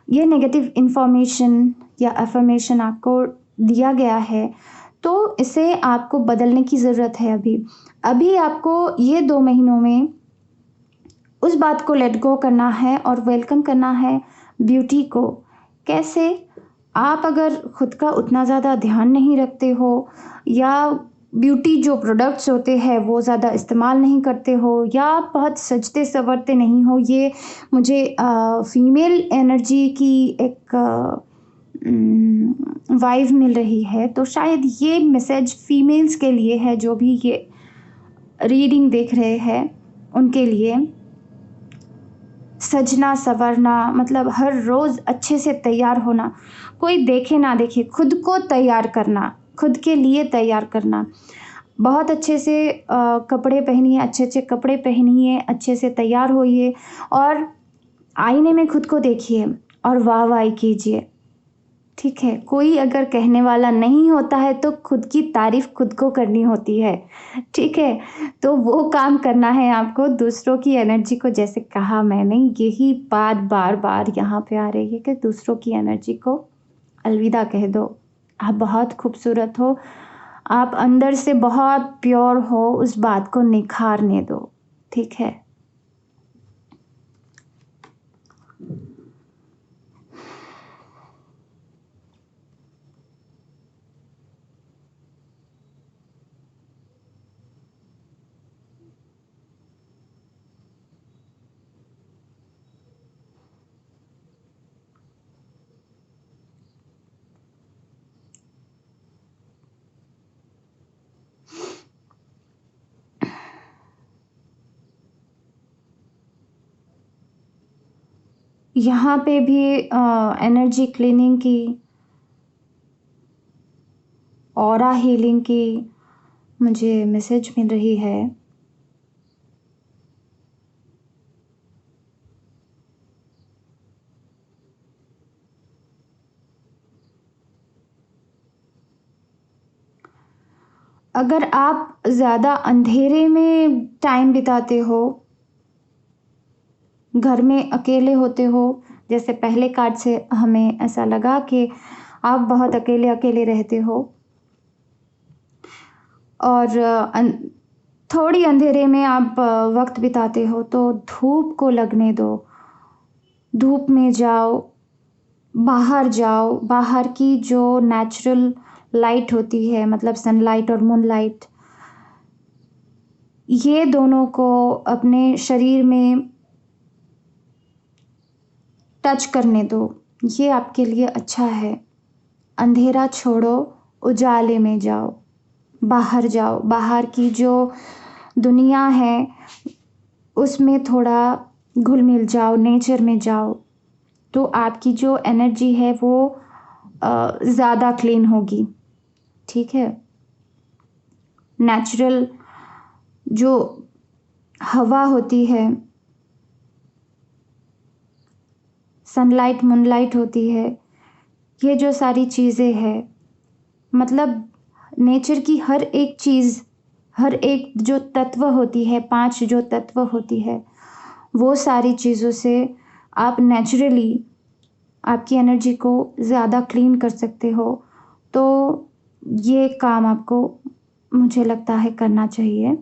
ये नेगेटिव इन्फॉर्मेशन या अफर्मेशन आपको दिया गया है, तो इसे आपको बदलने की ज़रूरत है अभी आपको ये 2 महीनों में उस बात को लेट गो करना है और वेलकम करना है ब्यूटी को। कैसे? आप अगर खुद का उतना ज़्यादा ध्यान नहीं रखते हो या ब्यूटी जो प्रोडक्ट्स होते हैं वो ज़्यादा इस्तेमाल नहीं करते हो या आप बहुत सजते संवरते नहीं हो, ये मुझे फीमेल एनर्जी की एक वाइब मिल रही है, तो शायद ये मैसेज फीमेल्स के लिए है जो भी ये रीडिंग देख रहे हैं उनके लिए। सजना संवरना मतलब हर रोज़ अच्छे से तैयार होना, कोई देखे ना देखे, खुद को तैयार करना, खुद के लिए तैयार करना। बहुत अच्छे से कपड़े पहनिए, अच्छे-अच्छे कपड़े पहनिए, अच्छे से तैयार होइए और आईने में खुद को देखिए और वाह-वाही कीजिए, ठीक है? कोई अगर कहने वाला नहीं होता है तो खुद की तारीफ़ खुद को करनी होती है, ठीक है? तो वो काम करना है आपको, दूसरों की एनर्जी को, जैसे कहा मैंने, यही बात बार-बार यहाँ पे आ रही है कि दूसरों की एनर्जी को अलविदा कह दो। आप बहुत खूबसूरत हो, आप अंदर से बहुत प्योर हो, उस बात को निखारने दो, ठीक है? यहाँ पे भी एनर्जी क्लीनिंग की, ऑरा हीलिंग की मुझे मैसेज मिल रही है। अगर आप ज़्यादा अंधेरे में टाइम बिताते हो, घर में अकेले होते हो, जैसे पहले कार्ड से हमें ऐसा लगा कि आप बहुत अकेले-अकेले रहते हो और थोड़ी अंधेरे में आप वक़्त बिताते हो, तो धूप को लगने दो। धूप में जाओ, बाहर जाओ, बाहर की जो नेचुरल लाइट होती है, मतलब सनलाइट और मूनलाइट, ये दोनों को अपने शरीर में टच करने दो, ये आपके लिए अच्छा है। अंधेरा छोड़ो, उजाले में जाओ, बाहर की जो दुनिया है उसमें थोड़ा घुल मिल जाओ, नेचर में जाओ, तो आपकी जो एनर्जी है वो ज़्यादा क्लीन होगी। ठीक है? नेचुरल जो हवा होती है, सनलाइट, मूनलाइट होती है, ये जो सारी चीज़ें हैं, मतलब नेचर की हर एक चीज़, हर एक जो तत्व होती है, 5 जो तत्व होती है, वो सारी चीज़ों से आप नेचुरली आपकी एनर्जी को ज़्यादा क्लीन कर सकते हो। तो ये काम आपको, मुझे लगता है, करना चाहिए।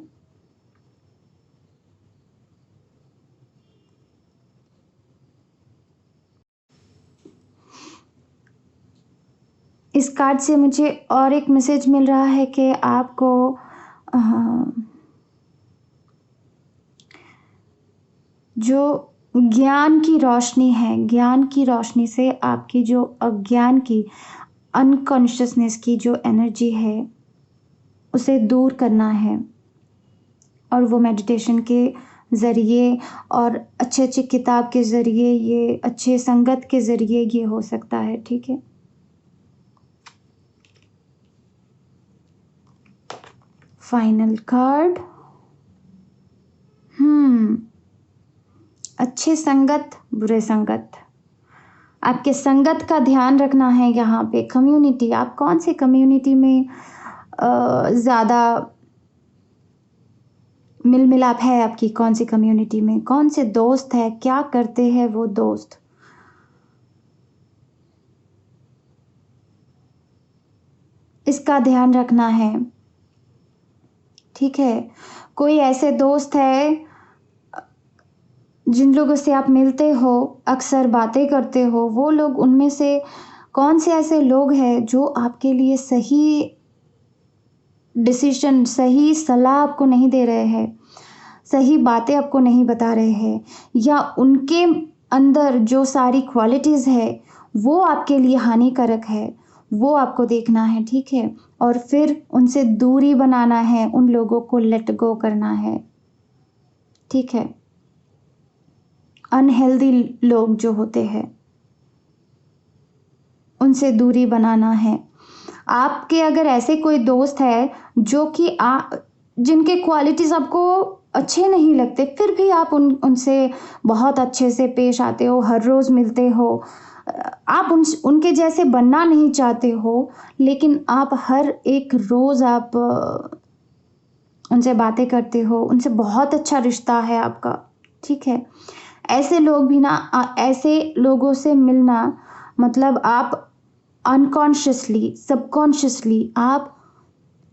इस कार्ड से मुझे और एक मैसेज मिल रहा है कि आपको अ, जो ज्ञान की रोशनी है, ज्ञान की रोशनी से आपकी जो अज्ञान की, अनकॉन्शियसनेस की जो एनर्जी है, उसे दूर करना है। और वो मेडिटेशन के ज़रिए और अच्छे-अच्छे किताब के ज़रिए, ये अच्छे संगत के ज़रिए ये हो सकता है। ठीक है? Final card. अच्छे संगत, बुरे संगत, आपके संगत का ध्यान रखना है। यहाँ पे कम्युनिटी, आप कौन से कम्युनिटी में ज़्यादा मिल मिलाप है आपकी, कौन सी कम्युनिटी में, कौन से दोस्त है, क्या करते हैं वो दोस्त, इसका ध्यान रखना है। ठीक है? कोई ऐसे दोस्त है जिन लोगों से आप मिलते हो, अक्सर बातें करते हो, वो लोग, उनमें से कौन से ऐसे लोग हैं जो आपके लिए सही डिसीजन, सही सलाह आपको नहीं दे रहे हैं, सही बातें आपको नहीं बता रहे हैं, या उनके अंदर जो सारी क्वालिटीज़ है वो आपके लिए हानिकारक है, वो आपको देखना है। ठीक है? और फिर उनसे दूरी बनाना है, उन लोगों को लेट गो करना है। ठीक है? अनहेल्दी लोग जो होते हैं, उनसे दूरी बनाना है। आपके अगर ऐसे कोई दोस्त है जो कि जिनके क्वालिटीज़ आपको अच्छे नहीं लगते, फिर भी आप उनसे बहुत अच्छे से पेश आते हो, हर रोज़ मिलते हो, आप उनके जैसे बनना नहीं चाहते हो, लेकिन आप हर एक रोज़ आप उनसे बातें करते हो, उनसे बहुत अच्छा रिश्ता है आपका। ठीक है? ऐसे लोग भी ना, ऐसे लोगों से मिलना, मतलब आप अनकॉन्शियसली, सबकॉन्शियसली आप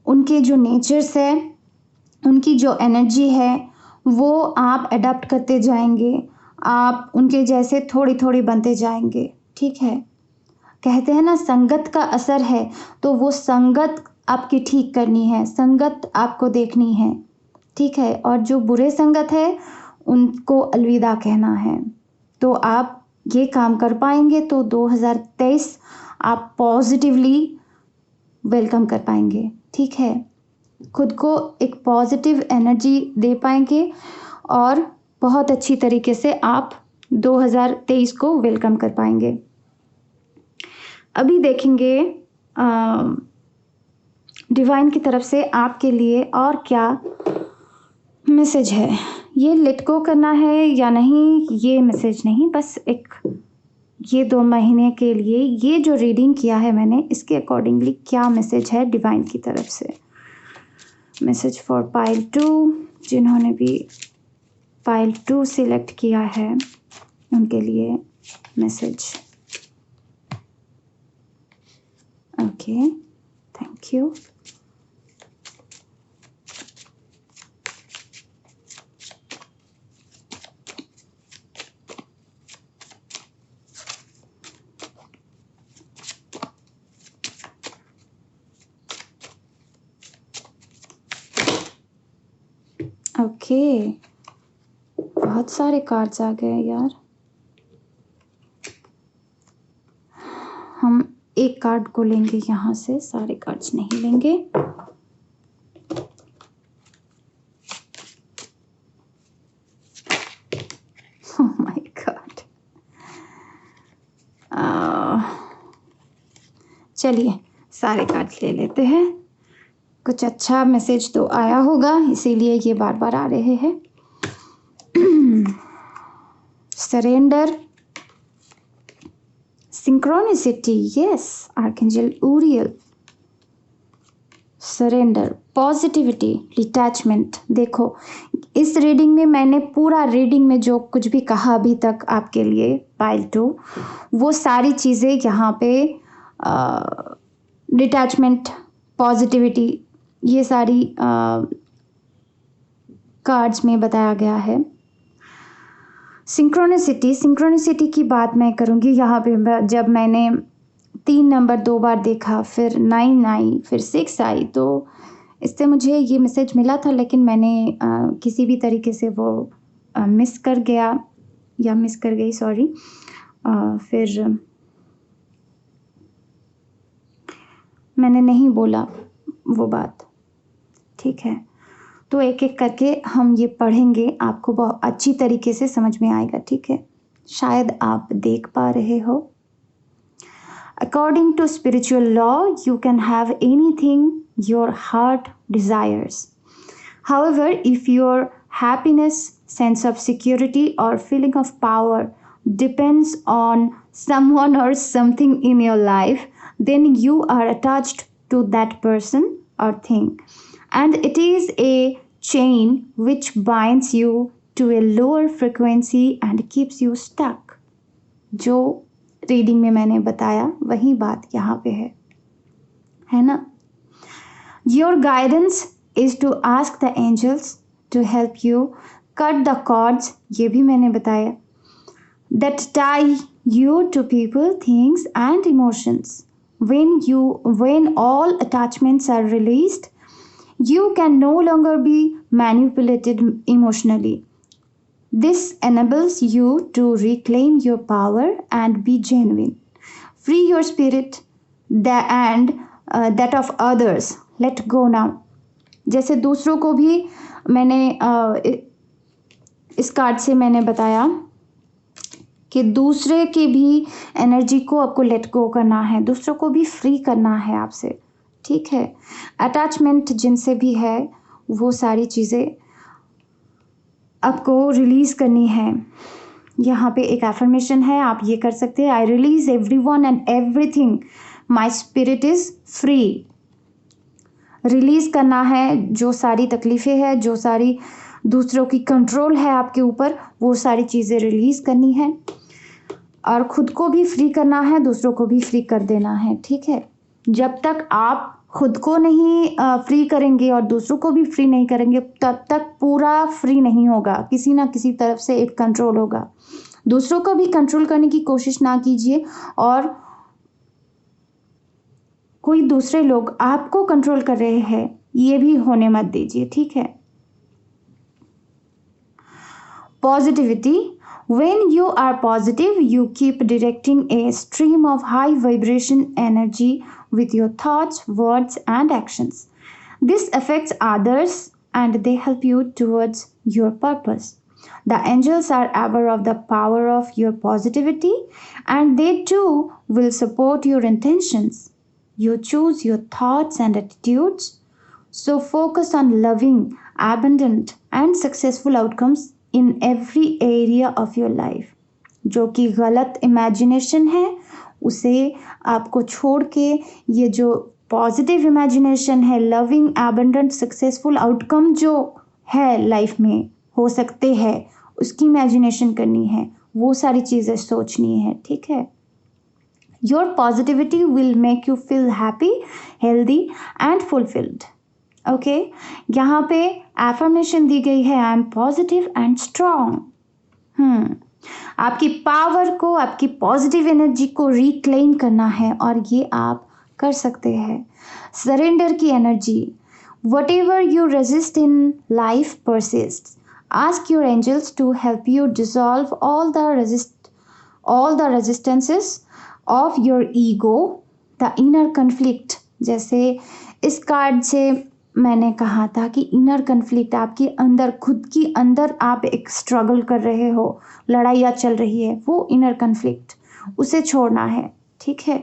उनके जो नेचर्स है, उनकी जो एनर्जी है, वो आप अडॉप्ट करते जाएँगे। आप उनके जैसे थोड़ी-थोड़ी बनते जाएँगे। ठीक है? कहते हैं ना, संगत का असर है, तो वो संगत आपकी ठीक करनी है, संगत आपको देखनी है। ठीक है? और जो बुरे संगत है, उनको अलविदा कहना है। तो आप ये काम कर पाएँगे तो 2023 आप पॉज़िटिवली वेलकम कर पाएँगे। ठीक है? खुद को एक पॉज़िटिव एनर्जी दे पाएँगे और बहुत अच्छी तरीके से आप 2023 को वेलकम कर पाएँगे। अभी देखेंगे डिवाइन की तरफ से आपके लिए और क्या मैसेज है। ये लेट गो करना है या नहीं, ये मैसेज नहीं, बस एक ये 2 महीने के लिए ये जो रीडिंग किया है मैंने, इसके अकॉर्डिंगली क्या मैसेज है डिवाइन की तरफ से। मैसेज फॉर पाइल 2, जिन्होंने भी पाइल 2 सिलेक्ट किया है, उनके लिए message. Okay, thank you. Okay, बहुत सारे कार्ड्स आ गए यार। हम एक कार्ड को लेंगे यहाँ से, सारे कार्ड्स नहीं लेंगे। चलिए सारे कार्ड्स ले लेते हैं। कुछ अच्छा मैसेज तो आया होगा, इसीलिए ये बार बार आ रहे हैं। Surrender, synchronicity, yes, archangel Uriel. Surrender, positivity, detachment. देखो इस रीडिंग में मैंने पूरा रीडिंग में जो कुछ भी कहा अभी तक आपके लिए पाइल 2, वो सारी चीज़ें यहाँ पे डिटैचमेंट, पॉजिटिविटी, ये सारी कार्ड्स में बताया गया है। सिंक्रोनिसिटी की बात मैं करूँगी यहाँ पे। जब मैंने 3 नंबर 2 बार देखा, फिर 9 आई, फिर 6 आई, तो इससे मुझे ये मैसेज मिला था, लेकिन मैंने किसी भी तरीके से वो मिस कर गई, सॉरी। फिर मैंने नहीं बोला वो बात, ठीक है। तो एक एक करके हम ये पढ़ेंगे, आपको बहुत अच्छी तरीके से समझ में आएगा, ठीक है। शायद आप देख पा रहे हो। According to spiritual law, you can have anything your heart desires. However, if your happiness, sense of security, or feeling of power depends on someone or something in your life, then you are attached to that person or thing. And it is a chain which binds you to a lower frequency and keeps you stuck. जो reading में मैंने बताया वही बात यहाँ पे है ना। Your guidance is to ask the angels to help you cut the cords, ये भी मैंने बताया, that tie you to people, things and emotions. When all attachments are released, you can no longer be manipulated emotionally. This enables you to reclaim your power and be genuine. Free your spirit and that of others. Let go now. जैसे दूसरों को भी मैंने इस card से मैंने बताया कि दूसरे की भी एनर्जी को आपको लेट गो करना है, दूसरों को भी फ्री करना है आपसे, ठीक है। अटैचमेंट जिनसे भी है वो सारी चीज़ें आपको रिलीज़ करनी है। यहाँ पे एक एफर्मेशन है, आप ये कर सकते हैं, I release everyone and everything, my spirit is free. Release करना है जो सारी तकलीफ़ें हैं, जो सारी दूसरों की कंट्रोल है आपके ऊपर, वो सारी चीज़ें रिलीज़ करनी है और ख़ुद को भी फ्री करना है, दूसरों को भी फ्री कर देना है, ठीक है। जब तक आप खुद को नहीं फ्री करेंगे और दूसरों को भी फ्री नहीं करेंगे, तब तक पूरा फ्री नहीं होगा, किसी ना किसी तरफ से एक कंट्रोल होगा। दूसरों को भी कंट्रोल करने की कोशिश ना कीजिए और कोई दूसरे लोग आपको कंट्रोल कर रहे हैं ये भी होने मत दीजिए, ठीक है। Positivity, when you are positive, you keep directing a stream of high vibration energy with your thoughts, words and actions. This affects others and they help you towards your purpose. The angels are aware of the power of your positivity and they too will support your intentions. You choose your thoughts and attitudes, so focus on loving, abundant and successful outcomes in every area of your life. जो कि गलत imagination है उसे आपको छोड़ के ये जो पॉजिटिव इमेजिनेशन है, लविंग, एबंडेंट, सक्सेसफुल आउटकम जो है लाइफ में हो सकते हैं, उसकी इमेजिनेशन करनी है, वो सारी चीज़ें सोचनी है, ठीक है। Your positivity will make you feel happy, healthy and fulfilled. Okay, यहाँ पे एफर्मेशन दी गई है, I am positive and strong. आपकी पावर को, आपकी पॉजिटिव एनर्जी को रिक्लेम करना है और ये आप कर सकते हैं। सरेंडर की energy, whatever you resist in life persist, ask your angels to help you dissolve all the resistances of your ego, the inner conflict. जैसे इस कार्ड से मैंने कहा था कि इनर कन्फ्लिक्ट आपके अंदर, खुद की अंदर आप एक स्ट्रगल कर रहे हो, लड़ाइयाँ चल रही है, वो इनर कन्फ्लिक्ट उसे छोड़ना है, ठीक है।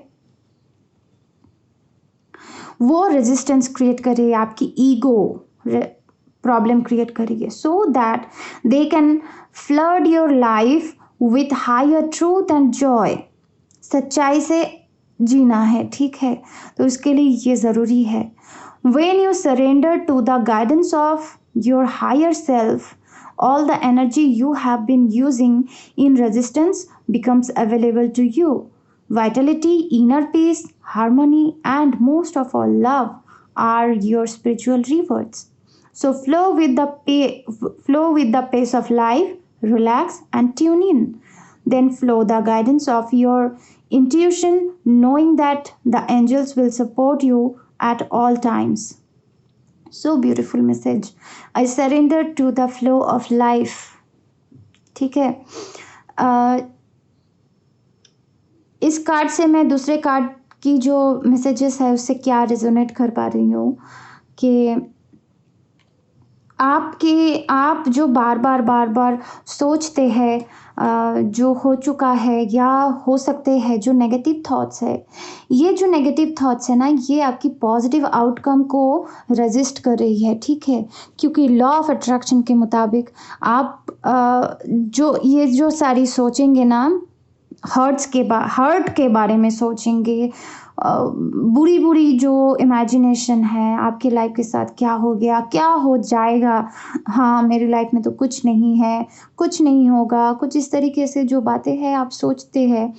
वो रेजिस्टेंस क्रिएट कर रही है, आपकी ईगो प्रॉब्लम क्रिएट कर रही है, so that they can flood your life with higher truth and joy. सच्चाई से जीना है, ठीक है, तो इसके लिए ये ज़रूरी है। When you surrender to the guidance of your higher self, all the energy you have been using in resistance becomes available to you. Vitality, inner peace, harmony, and most of all, love are your spiritual rewards. So flow with the pace of life, relax and tune in. Then flow the guidance of your intuition, knowing that the angels will support you at all times. So beautiful message. I surrender to the flow of life. ठीक है, इस card से मैं दूसरे card की जो messages है उससे क्या रेजोनेट कर पा रही हूँ कि आप जो बार बार सोचते हैं जो हो चुका है या हो सकते हैं जो नेगेटिव थॉट्स है, ये जो नेगेटिव थॉट्स है ना, ये आपकी पॉजिटिव आउटकम को रेजिस्ट कर रही है, ठीक है, क्योंकि लॉ ऑफ अट्रैक्शन के मुताबिक आप जो सारी सोचेंगे ना, हर्ट के बारे में सोचेंगे, बुरी जो इमेजिनेशन है आपकी लाइफ के साथ, क्या हो गया, क्या हो जाएगा, हाँ मेरी लाइफ में तो कुछ नहीं है, कुछ नहीं होगा, कुछ इस तरीके से जो बातें हैं आप सोचते हैं,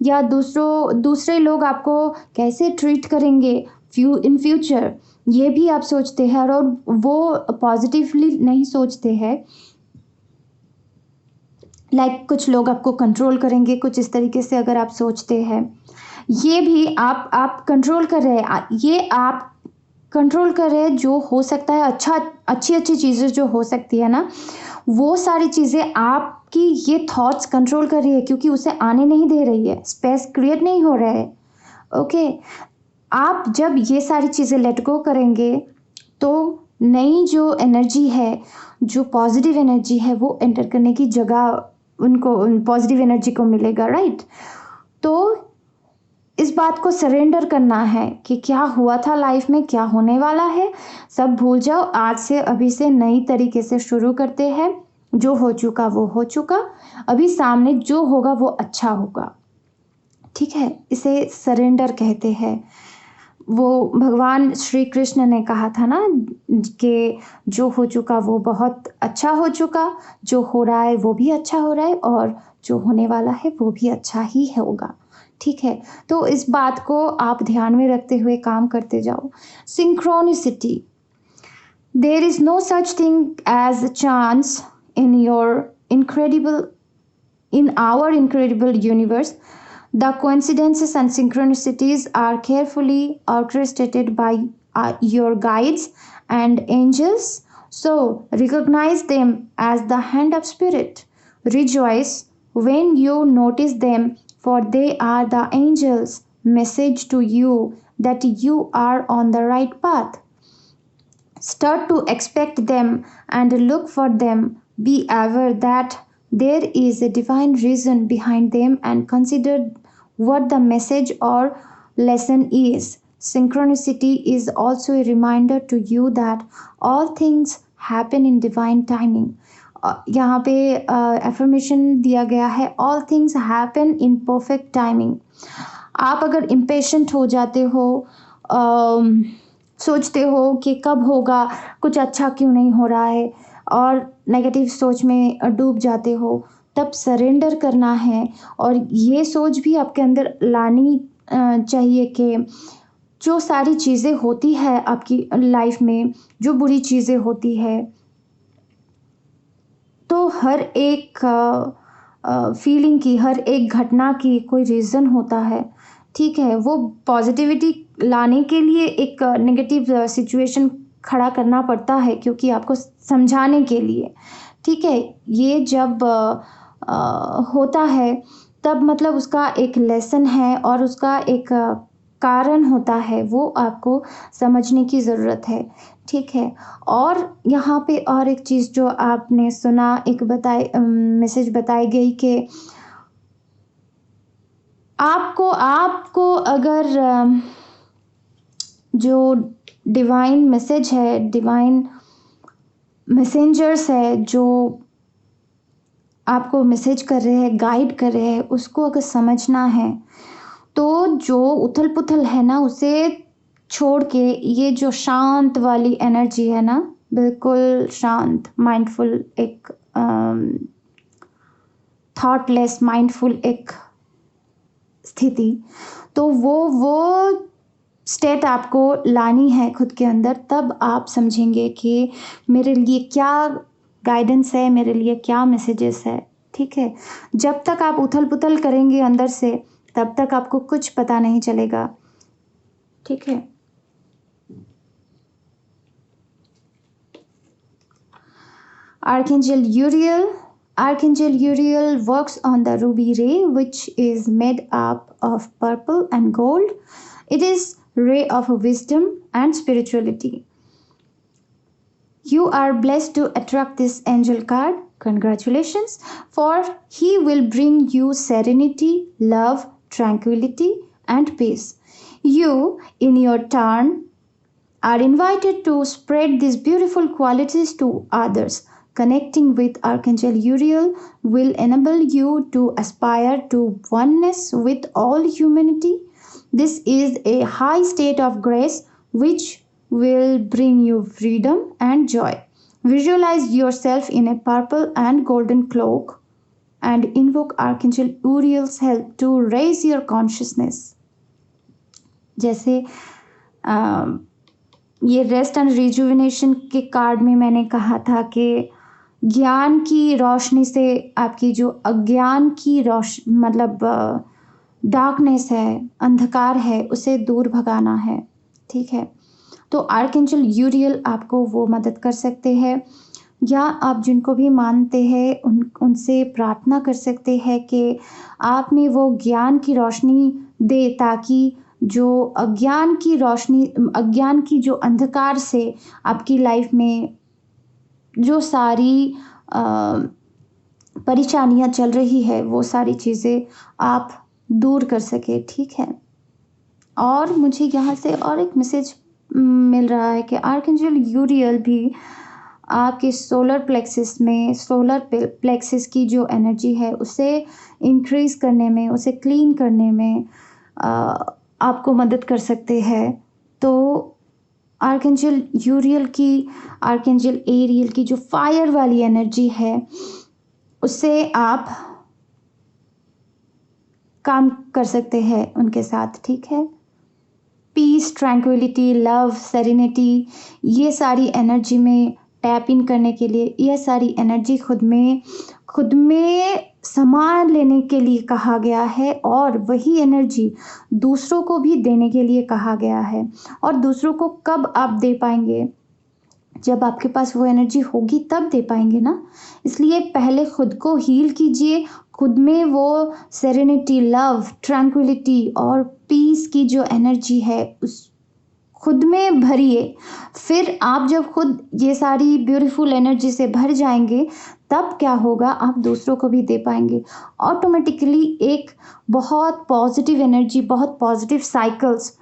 या दूसरे लोग आपको कैसे ट्रीट करेंगे इन फ्यूचर, ये भी आप सोचते हैं और वो पॉजिटिवली नहीं सोचते हैं। कुछ लोग आपको कंट्रोल करेंगे, कुछ इस तरीके से अगर आप सोचते हैं, ये भी आप कंट्रोल कर रहे हैं, ये आप कंट्रोल कर रहे हैं जो हो सकता है, अच्छी चीज़ें जो हो सकती है ना, वो सारी चीज़ें आपकी ये थॉट्स कंट्रोल कर रही है, क्योंकि उसे आने नहीं दे रही है, स्पेस क्रिएट नहीं हो रहा है। ओके, आप जब ये सारी चीज़ें लेट गो करेंगे तो नई जो एनर्जी है, जो पॉजिटिव एनर्जी है, वो एंटर करने की जगह उनको पॉजिटिव एनर्जी को मिलेगा, राइट। तो इस बात को सरेंडर करना है कि क्या हुआ था लाइफ में, क्या होने वाला है, सब भूल जाओ, आज से अभी से नई तरीके से शुरू करते हैं, जो हो चुका वो हो चुका, अभी सामने जो होगा वो अच्छा होगा, ठीक है, इसे सरेंडर कहते हैं। वो भगवान श्री कृष्ण ने कहा था ना कि जो हो चुका वो बहुत अच्छा हो चुका, जो हो रहा है वो भी अच्छा हो रहा है, और जो होने वाला है वो भी अच्छा ही होगा, ठीक है। तो इस बात को आप ध्यान में रखते हुए काम करते जाओ। Synchronicity, there is no such thing as chance in our incredible universe. The coincidences and synchronicities are carefully orchestrated by your guides and angels. So recognize them as the hand of spirit. Rejoice when you notice them, for they are the angels' message to you that you are on the right path. Start to expect them and look for them. Be aware that there is a divine reason behind them and consider what the message or lesson is. Synchronicity is also a reminder to you that all things happen in divine timing. यहाँ पे affirmation दिया गया है, all things happen in perfect timing. आप अगर impatient हो जाते हो, सोचते हो कि कब होगा, कुछ अच्छा क्यों नहीं हो रहा है, और नेगेटिव सोच में डूब जाते हो, तब सरेंडर करना है, और ये सोच भी आपके अंदर लानी चाहिए कि जो सारी चीज़ें होती है आपकी लाइफ में, जो बुरी चीज़ें होती है, तो हर एक फीलिंग की, हर एक घटना की कोई रीज़न होता है, ठीक है। वो पॉजिटिविटी लाने के लिए एक नेगेटिव सिचुएशन खड़ा करना पड़ता है, क्योंकि आपको समझाने के लिए, ठीक है। ये जब होता है तब मतलब उसका एक लेसन है और उसका एक कारण होता है, वो आपको समझने की ज़रूरत है, ठीक है। और यहाँ पे और एक चीज़ जो आपने सुना, एक मैसेज बताई गई कि आपको अगर जो डिवाइन मैसेज है, डिवाइन मैसेंजर्स है जो आपको मैसेज कर रहे हैं, गाइड कर रहे हैं, उसको अगर समझना है तो जो उथल-पुथल है ना उसे छोड़ के ये जो शांत वाली एनर्जी है ना, बिल्कुल शांत, माइंडफुल एक थॉटलेस माइंडफुल एक स्थिति, तो वो स्टेट आपको लानी है खुद के अंदर। तब आप समझेंगे कि मेरे लिए क्या गाइडेंस है, मेरे लिए क्या मैसेजेस है, ठीक है? जब तक आप उथल-पुथल करेंगे अंदर से, तब तक आपको कुछ पता नहीं चलेगा, ठीक है? Archangel Uriel. Archangel Uriel works on the ruby ray, which is made up of purple and gold. It is ray of wisdom and spirituality. You are blessed to attract this angel card. Congratulations, for he will bring you serenity, love, tranquility, and peace. You, in your turn, are invited to spread these beautiful qualities to others. Connecting with Archangel Uriel will enable you to aspire to oneness with all humanity. This is a high state of grace which will bring you freedom and joy. Visualize yourself in a purple and golden cloak and invoke Archangel Uriel's help to raise your consciousness. जैसे ये rest and rejuvenation के card में मैंने कहा था कि ज्ञान की रोशनी से आपकी जो अज्ञान की मतलब डार्कनेस है, अंधकार है, उसे दूर भगाना है, ठीक है? तो आर्कएंजल यूरियल आपको वो मदद कर सकते हैं, या आप जिनको भी मानते हैं उनसे प्रार्थना कर सकते हैं कि आप में वो ज्ञान की रोशनी दे, ताकि जो अज्ञान की जो अंधकार से आपकी लाइफ में जो सारी परेशानियां चल रही है, वो सारी चीज़ें आप दूर कर सके, ठीक है? और मुझे यहाँ से और एक मैसेज मिल रहा है कि आर्कएंजल यूरियल भी आपके सोलर प्लेक्सिस की जो एनर्जी है उसे इंक्रीज़ करने में, उसे क्लीन करने में आपको मदद कर सकते हैं। तो आर्कएंजल एरियल की जो फायर वाली एनर्जी है, उससे आप काम कर सकते हैं उनके साथ, ठीक है? पीस, ट्रैंक्विलिटी, लव, सेरेनिटी, ये सारी एनर्जी में टैप इन करने के लिए, यह सारी एनर्जी खुद में समा लेने के लिए कहा गया है, और वही एनर्जी दूसरों को भी देने के लिए कहा गया है। और दूसरों को कब आप दे पाएंगे? जब आपके पास वो एनर्जी होगी तब दे पाएंगे ना। इसलिए पहले खुद को हील कीजिए, खुद में वो सेरेनिटी, लव, ट्रैंक्विलिटी और पीस की जो एनर्जी है उस खुद में भरिए। फिर आप जब खुद ये सारी ब्यूटीफुल एनर्जी से भर जाएंगे, तब क्या होगा, आप दूसरों को भी दे पाएंगे। ऑटोमेटिकली एक बहुत पॉजिटिव एनर्जी, बहुत पॉजिटिव साइकिल्स,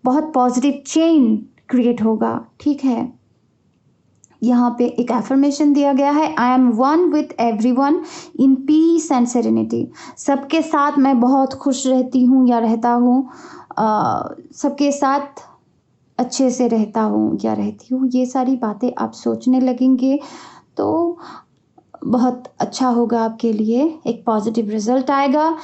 बहुत पॉजिटिव चेन क्रिएट होगा, ठीक है? यहाँ पे एक एफर्मेशन दिया गया है, I am one with everyone in peace and serenity. सबके साथ मैं बहुत खुश रहती हूँ या रहता हूँ, सबके साथ अच्छे से रहता हूँ या रहती हूँ। ये सारी बातें आप सोचने लगेंगे तो बहुत अच्छा होगा आपके लिए, एक पॉजिटिव रिजल्ट आएगा।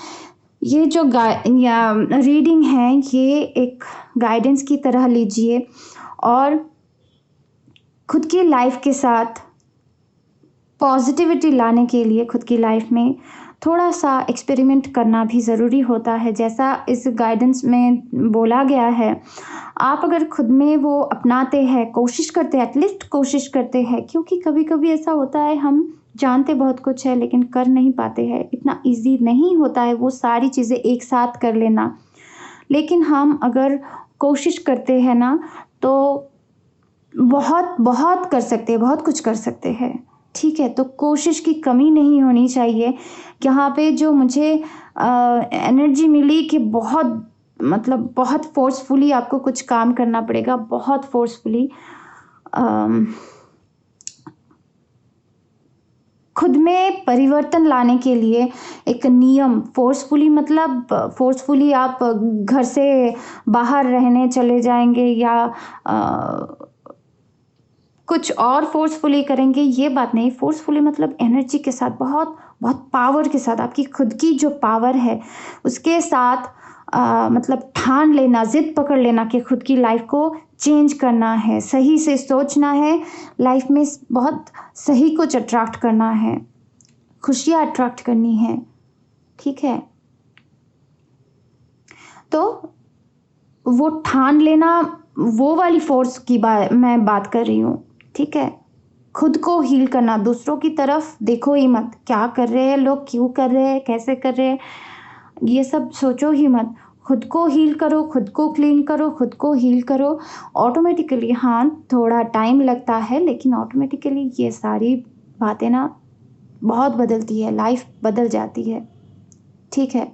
ये जो रीडिंग है, ये एक गाइडेंस की तरह लीजिए, और खुद की लाइफ के साथ पॉजिटिविटी लाने के लिए खुद की लाइफ में थोड़ा सा एक्सपेरिमेंट करना भी ज़रूरी होता है। जैसा इस गाइडेंस में बोला गया है, आप अगर खुद में वो अपनाते हैं, कोशिश करते हैं, एटलीस्ट कोशिश करते हैं, क्योंकि कभी कभी ऐसा होता है हम जानते बहुत कुछ है लेकिन कर नहीं पाते हैं। इतना इजी नहीं होता है वो सारी चीज़ें एक साथ कर लेना, लेकिन हम अगर कोशिश करते हैं ना तो बहुत बहुत कर सकते हैं, बहुत कुछ कर सकते हैं, ठीक है? तो कोशिश की कमी नहीं होनी चाहिए। यहाँ पे जो मुझे एनर्जी मिली कि बहुत मतलब बहुत फोर्सफुली आपको कुछ काम करना पड़ेगा, बहुत फोर्सफुली। खुद में परिवर्तन लाने के लिए एक नियम, फोर्सफुली मतलब फोर्सफुली आप घर से बाहर रहने चले जाएंगे या कुछ और फोर्सफुली करेंगे, ये बात नहीं। फोर्सफुली मतलब एनर्जी के साथ, बहुत बहुत पावर के साथ, आपकी खुद की जो पावर है उसके साथ मतलब ठान लेना, जिद पकड़ लेना कि खुद की लाइफ को चेंज करना है, सही से सोचना है, लाइफ में बहुत सही कुछ अट्रैक्ट करना है, खुशियाँ अट्रैक्ट करनी है, ठीक है। तो वो ठान लेना, वो वाली फोर्स की मैं बात कर रही हूँ, ठीक है। खुद को हील करना, दूसरों की तरफ देखो ही मत, क्या कर रहे हैं लोग, क्यों कर रहे हैं, कैसे कर रहे हैं, ये सब सोचो ही मत। खुद को हील करो, खुद को क्लीन करो, खुद को हील करो। ऑटोमेटिकली, हाँ थोड़ा टाइम लगता है, लेकिन ऑटोमेटिकली ये सारी बातें ना बहुत बदलती है, लाइफ बदल जाती है, ठीक है।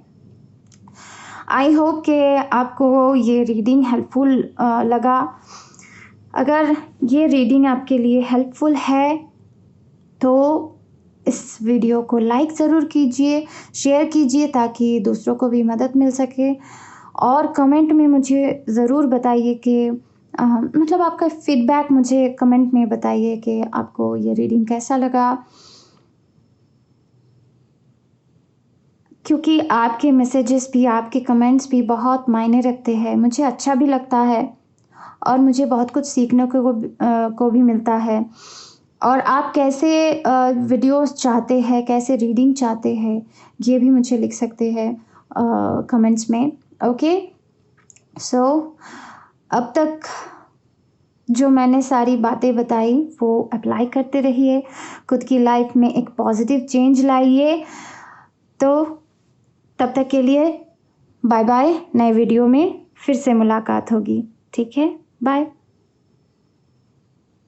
आई होप कि आपको ये रीडिंग हेल्पफुल लगा। अगर ये रीडिंग आपके लिए हेल्पफुल है तो इस वीडियो को लाइक ज़रूर कीजिए, शेयर कीजिए ताकि दूसरों को भी मदद मिल सके। और कमेंट में मुझे ज़रूर बताइए कि मतलब आपका फीडबैक मुझे कमेंट में बताइए कि आपको ये रीडिंग कैसा लगा, क्योंकि आपके मैसेजेस भी, आपके कमेंट्स भी बहुत मायने रखते हैं। मुझे अच्छा भी लगता है और मुझे बहुत कुछ सीखने को भी मिलता है। और आप कैसे वीडियोस चाहते हैं, कैसे रीडिंग चाहते हैं, ये भी मुझे लिख सकते हैं कमेंट्स में, ओके। सो अब तक जो मैंने सारी बातें बताई वो अप्लाई करते रहिए, खुद की लाइफ में एक पॉजिटिव चेंज लाइए। तो तब तक के लिए बाय बाय, नए वीडियो में फिर से मुलाकात होगी, ठीक है, बाय।